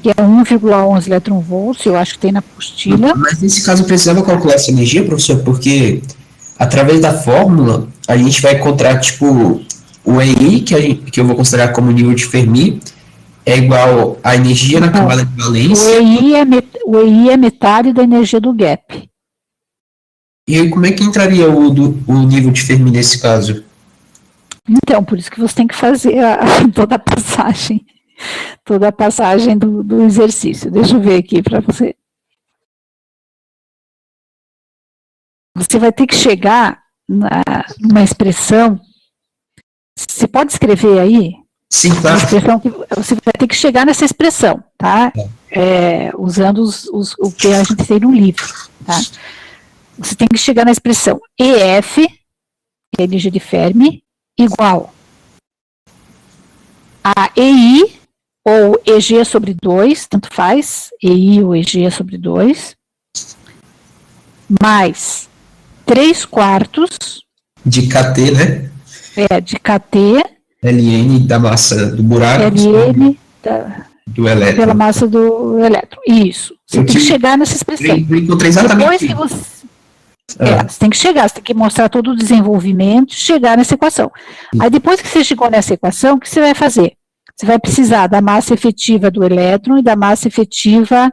que é 1,11 eletronvolts, eu acho que tem na apostila. Mas nesse caso eu precisava calcular essa energia, professor, porque através da fórmula a gente vai encontrar, tipo, o EI, que eu vou considerar como nível de Fermi, é igual à energia na camada de valência. O EI é metade da energia do gap. E aí, como é que entraria o nível de Fermi nesse caso? Então, por isso que você tem que fazer toda a passagem do exercício. Deixa eu ver aqui para você. Você vai ter que chegar numa expressão. Você pode escrever aí? Sim, claro. Uma expressão que você vai ter que chegar nessa expressão, tá? Usando o que a gente tem no livro, tá? Você tem que chegar na expressão EF, que é energia de Fermi, igual a EI ou EG sobre 2, tanto faz, EI ou EG sobre 2, mais 3/4 de KT, né? De KT, Ln da massa do buraco, Ln do elétron. Pela massa do elétron. Isso. Você tem que chegar nessa expressão. Encontrei exatamente. Depois que você tem que chegar, você tem que mostrar todo o desenvolvimento, chegar nessa equação. Aí depois que você chegou nessa equação, o que você vai fazer? Você vai precisar da massa efetiva do elétron e da massa efetiva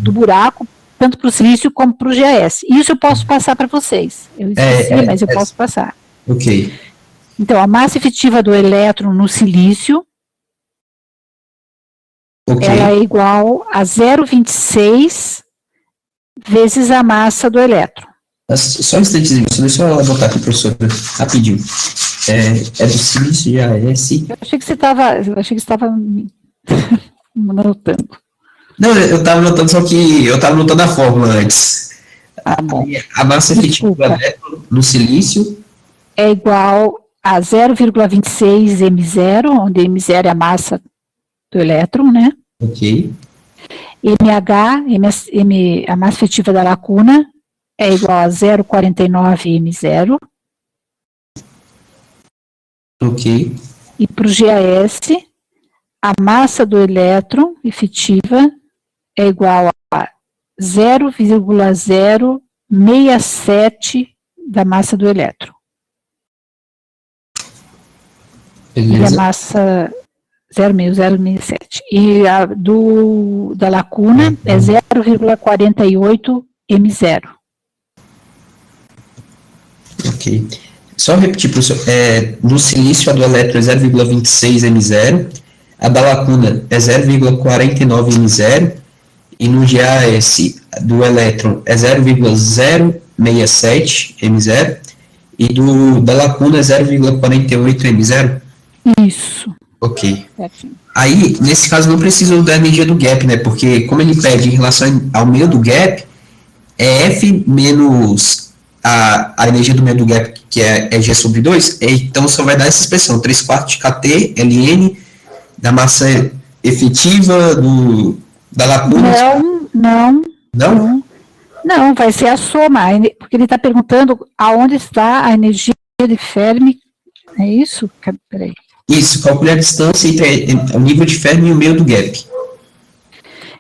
do buraco, tanto para o silício como para o GAS. Isso eu posso passar para vocês. Eu esqueci, mas eu posso passar. Ok. Então, a massa efetiva do elétron no silício, ela é igual a 0,26 vezes a massa do elétron. Só um instantezinho, deixa eu botar aqui, professor, rapidinho. É do silício GAS. Eu achei que você estava anotando. Não, eu estava anotando, só que eu estava anotando a fórmula antes. Ah, bom. A massa efetiva do elétron no silício é igual a 0,26 M0, onde M0 é a massa do elétron, né? Ok. MH, a massa efetiva da lacuna, é igual a 0,49 M0. Ok. E para o GAS, a massa do elétron efetiva é igual a 0,067 da massa do elétron. Beleza. E a massa 0,067. E a da lacuna é 0,48 M0. Ok. Só repetir, professor. No silício, a do elétron é 0,26 M0, a da lacuna é 0,49 M0, e no GAS do elétron é 0,067 M0, e da lacuna é 0,48 M0? Isso. Ok. Aí, nesse caso, não precisa da energia do gap, né? Porque, como ele pede em relação ao meio do gap, é F menos a energia do meio do gap, que é G sobre 2, então só vai dar essa expressão, 3/4 de KT, Ln, da massa efetiva da lacuna. Não, vai ser a soma, porque ele está perguntando aonde está a energia de Fermi, é isso? Peraí. Isso, calcule a distância entre o nível de Fermi e o meio do gap.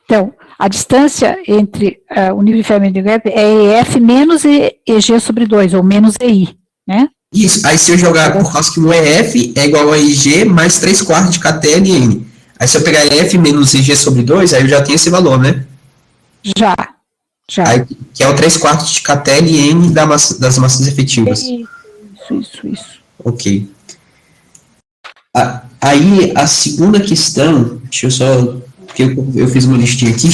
Então, a distância entre o nível de Fermi e o gap é EF menos EG sobre 2, ou menos EI, né? Isso, aí se eu jogar, por causa que o EF é igual a IG mais 3/4 de KTLN. Aí se eu pegar EF menos EG sobre 2, aí eu já tenho esse valor, né? Já. Aí, que é o 3/4 de KTLN das massas efetivas. Isso. Ok. Aí, a segunda questão, deixa eu só, porque eu fiz uma listinha aqui.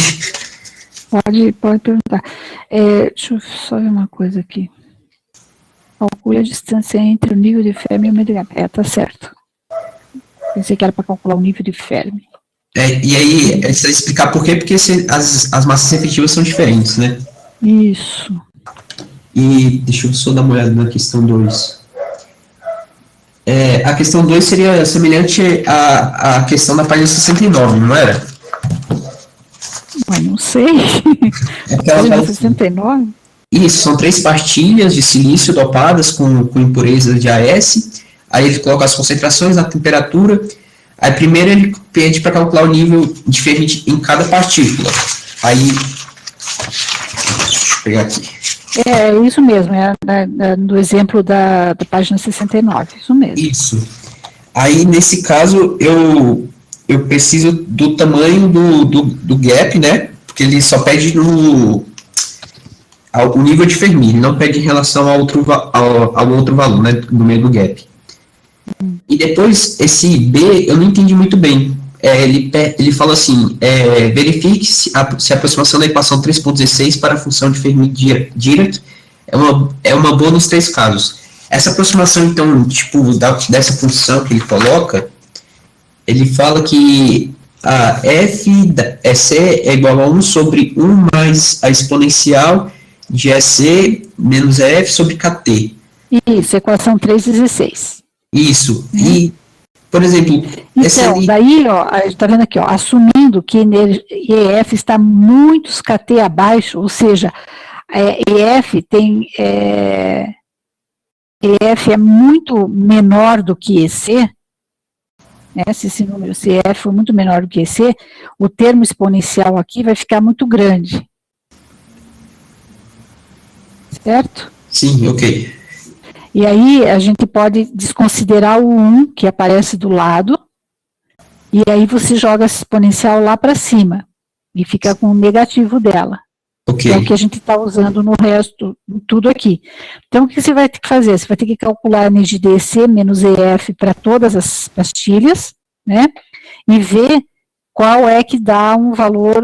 Pode perguntar. Deixa eu só ver uma coisa aqui. Calcule a distância entre o nível de Fermi e o meio do gap. Tá certo. Pensei que era para calcular o nível de Fermi. E aí, é precisa explicar por quê, porque as massas efetivas são diferentes, né? Isso. E deixa eu só dar uma olhada na questão 2. A questão 2 seria semelhante à questão da página 69, não era? Mas não sei. Página 69? Isso, são 3 pastilhas de silício dopadas com impurezas de AS. Aí ele coloca as concentrações, a temperatura. Aí primeiro ele pede para calcular o nível de Fermi em cada partícula. Aí, deixa eu pegar aqui. É isso mesmo, do exemplo da página 69, isso mesmo. Isso. Aí, nesse caso, eu preciso do tamanho do gap, né? Porque ele só pede o nível de Fermi, ele não pede em relação ao outro valor, né, do meio do gap. E depois, esse B, eu não entendi muito bem. Ele fala assim, verifique se a aproximação da equação 3.16 para a função de Fermi-Dirac é uma boa nos 3 casos. Essa aproximação, então, tipo, dessa função que ele coloca, ele fala que a f EC é igual a 1 sobre 1 mais a exponencial de EC menos EF sobre KT. Isso, equação 3.16. Isso. E, por exemplo... Então, daí, ó, a gente está vendo aqui, ó, assumindo que EF está muitos KT abaixo, ou seja, EF tem... EF é muito menor do que EC, né, se esse número, se EF for muito menor do que EC, o termo exponencial aqui vai ficar muito grande. Certo? Sim, ok. E aí a gente pode desconsiderar o 1 que aparece do lado, e aí você joga esse exponencial lá para cima, e fica com o negativo dela. Okay. Que é o que a gente está usando no resto, tudo aqui. Então, o que você vai ter que fazer? Você vai ter que calcular a energia de EC menos EF para todas as pastilhas, né? E ver qual é que dá um valor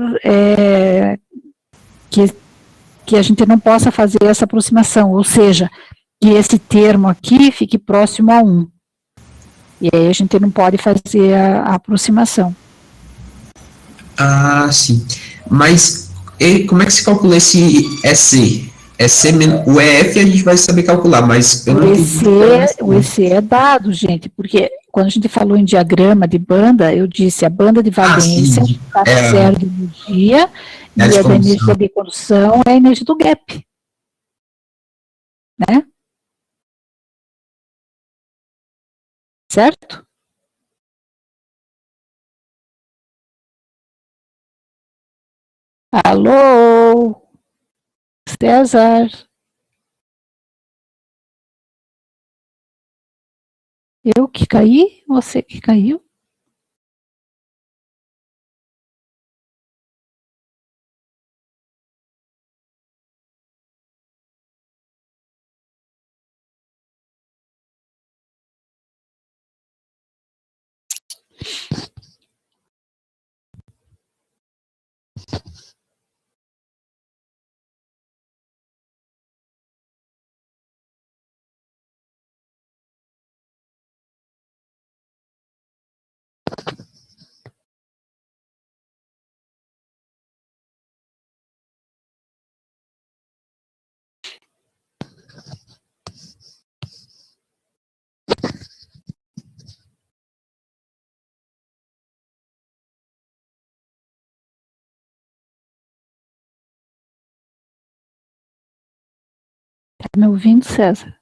que a gente não possa fazer essa aproximação, ou seja, que esse termo aqui fique próximo a 1. E aí a gente não pode fazer a aproximação. Ah, sim. Mas... como é que se calcula esse EC? O EF a gente vai saber calcular, mas eu não entendi. O EC é dado, gente, porque quando a gente falou em diagrama de banda, eu disse a banda de valência está zero de energia, e a da energia de condução é a energia do gap. Né? Certo? Alô, César? Eu que caí? Você que caiu? Tá me ouvindo, César?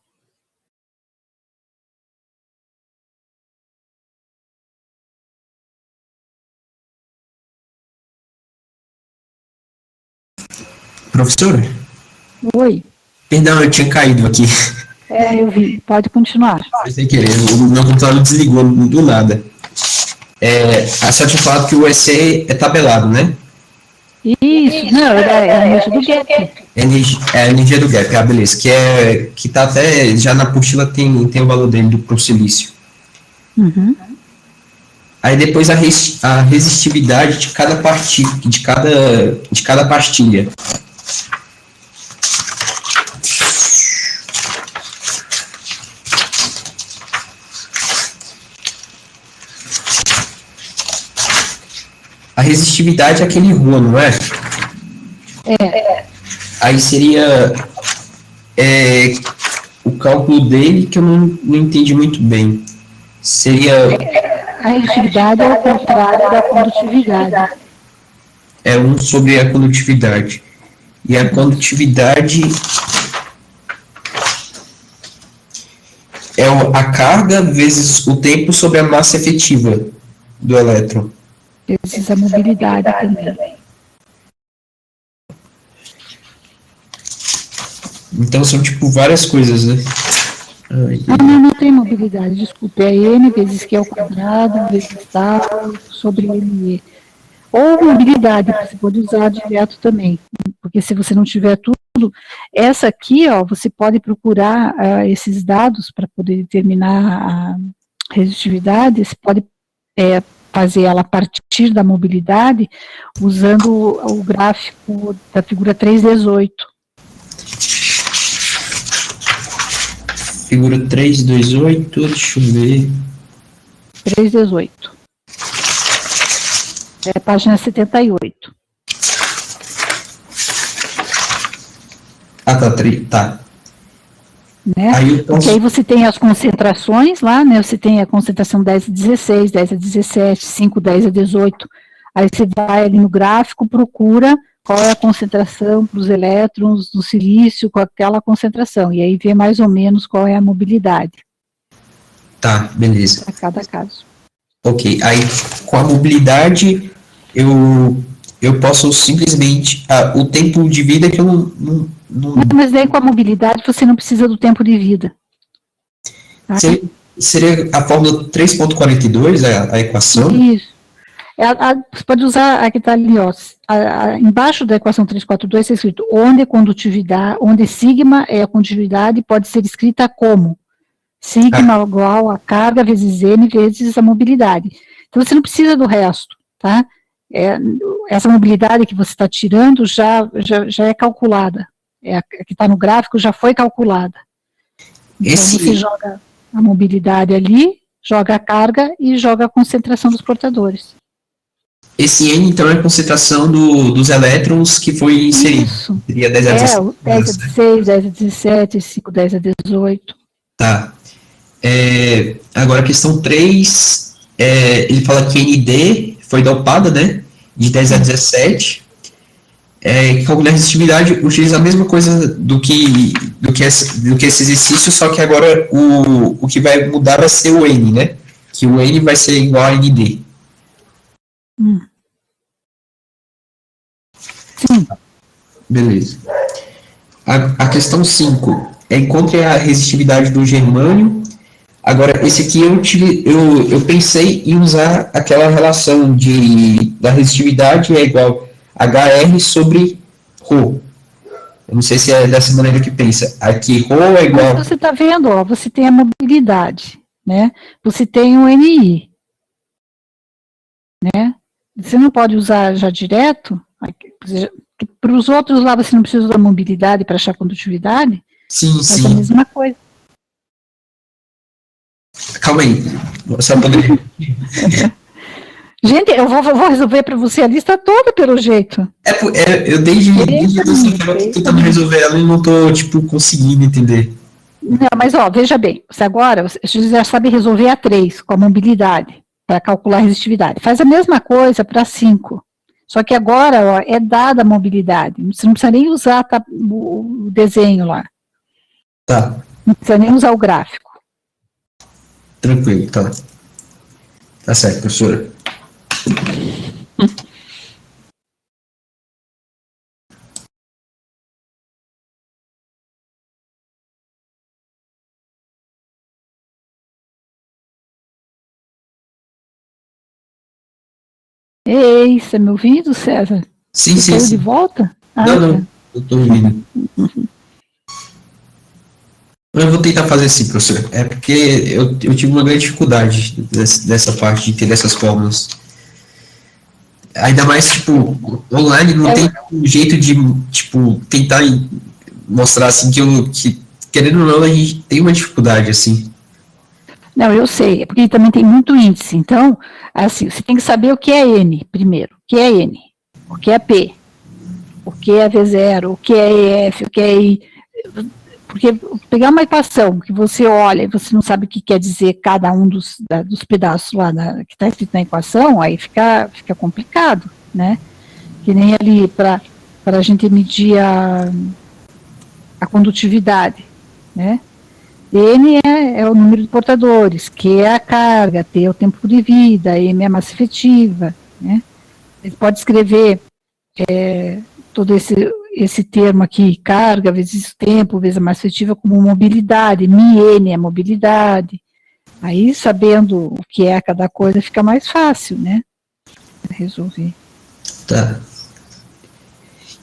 Professora? Oi. Perdão, eu tinha caído aqui. Eu vi. Pode continuar. Sem querer, o meu computador desligou do nada. A senhora tinha falado que o EC é tabelado, né? Isso, não, é a energia do gap. É a energia do gap, beleza. Que tá até, já na apostila tem o valor dele pro silício. Uhum. Aí depois a resistividade de cada pastilha. A resistividade é aquele rho, não é? Aí seria o cálculo dele que eu não entendi muito bem. Seria... A resistividade é o contrário da condutividade. É 1 sobre a condutividade. E a condutividade é a carga vezes o tempo sobre a massa efetiva do elétron. Vezes a mobilidade também. Então são tipo várias coisas, né? Não tem mobilidade, desculpe, é n vezes q ao quadrado, vezes tal, sobre n. Ou mobilidade, você pode usar direto também, porque porque se você não tiver tudo, essa aqui, ó, você pode procurar esses dados para poder determinar a resistividade, você pode fazer ela a partir da mobilidade, usando o gráfico da figura 3.18. Figura 3.18, deixa eu ver. 3.18. É a página 78. Ah, tá. Né? Porque aí você tem as concentrações lá, né? Você tem a concentração 10 a 16, 10 a 17, 5, 10 a 18. Aí você vai ali no gráfico, procura qual é a concentração para os elétrons do silício com aquela concentração, e aí vê mais ou menos qual é a mobilidade. Tá, beleza. Para cada caso. Ok, aí com a mobilidade eu posso simplesmente, o tempo de vida que eu não... Mas daí com a mobilidade você não precisa do tempo de vida. Tá? Seria a fórmula 3.42, a equação? Isso. Você pode usar a que está ali, ó, embaixo da equação 342 está escrito onde a condutividade, onde sigma é a condutividade, pode ser escrita como sigma igual a carga vezes m vezes a mobilidade. Então você não precisa do resto, tá? Essa mobilidade que você está tirando já é calculada. A que está no gráfico já foi calculada. Então você joga a mobilidade ali, joga a carga e joga a concentração dos portadores. Esse N, então, é a concentração dos elétrons que foi inserido. Isso. Seria 10 a 16. 10 a 16, 10 a 17, 5, 10 a 18. Tá. Agora, a questão 3, ele fala que ND foi dopada, né? De 10 a 17. Calcular a resistividade utiliza a mesma coisa do que esse exercício, só que agora o que vai mudar vai ser o N, né? Que o N vai ser igual a ND. Sim. Beleza. A questão 5. Encontre a resistividade do germânio. Agora, esse aqui eu pensei em usar aquela relação da resistividade é igual HR sobre ρ. Eu não sei se é dessa maneira que pensa. Aqui ρ é igual... Mas você está vendo, ó, você tem a mobilidade, né? Você tem o NI, né? Você não pode usar já direto, para os outros lá você não precisa da mobilidade para achar condutividade? Sim, sim. É a mesma coisa. Calma aí, só poderia... Gente, eu vou resolver para você a lista toda, pelo jeito. Eu desde eu tô tentando resolver ela e não tô, conseguindo entender. Não, mas, ó, veja bem, você já sabe resolver a 3, com a mobilidade, para calcular a resistividade. Faz a mesma coisa para a 5. Só que agora, ó, é dada a mobilidade. Você não precisa nem usar o desenho lá. Tá. Não precisa nem usar o gráfico. Tranquilo, tá. Tá certo, professora. Ei, você me ouvindo, César? Sim, você sim, saiu sim. de volta? Não, eu tô ouvindo. Eu vou tentar fazer assim, professor. É porque eu tive uma grande dificuldade dessa parte de entender essas fórmulas. Ainda mais, online não tem um jeito de, tentar mostrar, assim, que querendo ou não, a gente tem uma dificuldade, assim. Não, eu sei, é porque também tem muito índice. Então, assim, você tem que saber o que é N, primeiro. O que é N? O que é P? O que é V0? O que é EF? O que é I? Porque pegar uma equação que você olha e você não sabe o que quer dizer cada um dos pedaços lá que está escrito na equação, aí fica complicado, né? Que nem ali para a gente medir a condutividade, né? N é o número de portadores, Q é a carga, T é o tempo de vida, M é a massa efetiva, né? Ele pode escrever todo esse termo aqui, carga vezes tempo, vezes a massa efetiva, como mobilidade, N é mobilidade. Aí, sabendo o que é cada coisa, fica mais fácil, né? Resolver. Tá.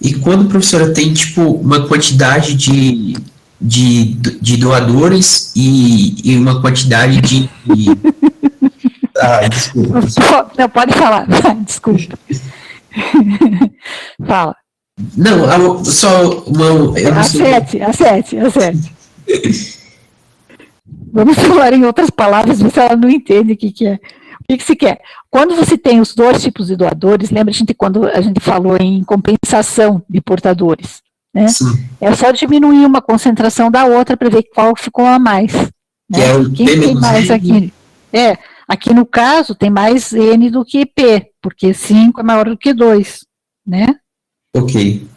E quando, professora, tem, tipo, uma quantidade de doadores e uma quantidade Ah, desculpa. Não, pode falar, desculpa. Fala. Não, só uma... A sete. Vamos falar em outras palavras, ver se ela não entende o que é. O que se quer? Quando você tem os dois tipos de doadores, lembra quando a gente falou em compensação de portadores, né? Sim. É só diminuir uma concentração da outra para ver qual ficou a mais. Né? Que é o Quem P tem mais N. aqui? Aqui no caso tem mais N do que P, porque 5 é maior do que 2, né? Ok.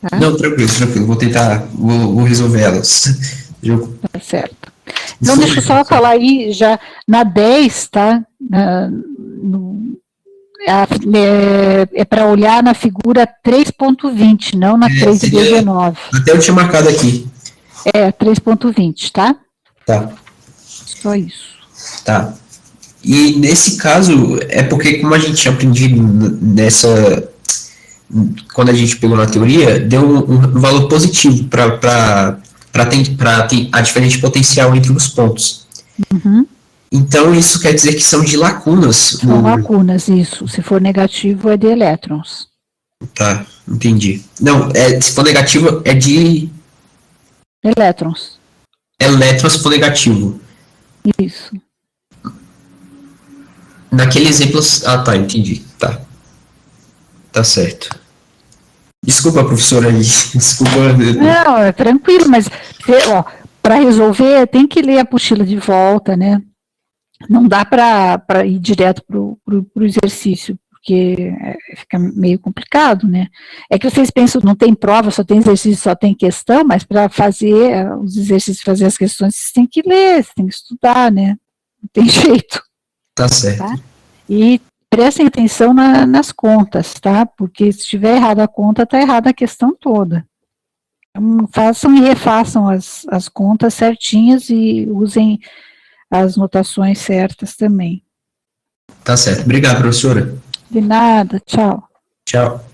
Tá? Não, tranquilo. Vou tentar, vou resolver elas. Tá certo. Então, deixa eu só falar aí, já na 10, tá? É para olhar na figura 3.20, não na 3.19. Até eu tinha marcado aqui. 3.20, tá? Tá. Só isso. Tá. E nesse caso, é porque como a gente tinha aprendido quando a gente pegou na teoria, deu um valor positivo para a diferença de potencial entre os pontos. Uhum. Então, isso quer dizer que são de lacunas. São lacunas, isso. Se for negativo, é de elétrons. Tá, entendi. Não, se for negativo, é de... Elétrons. Elétrons se for negativo. Isso. Naquele exemplo... Ah, tá, entendi. Tá certo. Desculpa, professora, desculpa. Não, é tranquilo, mas para resolver tem que ler a apostila de volta, né? Não dá para ir direto para o exercício, porque fica meio complicado, né? É que vocês pensam, não tem prova, só tem exercício, só tem questão, mas para fazer os exercícios, fazer as questões, vocês têm que ler, vocês têm que estudar, né? Não tem jeito. Tá certo. Tá? E prestem atenção nas contas, tá? Porque se estiver errada a conta, está errada a questão toda. Então, façam e refaçam as contas certinhas e usem as notações certas também. Tá certo. Obrigado, professora. De nada, tchau. Tchau.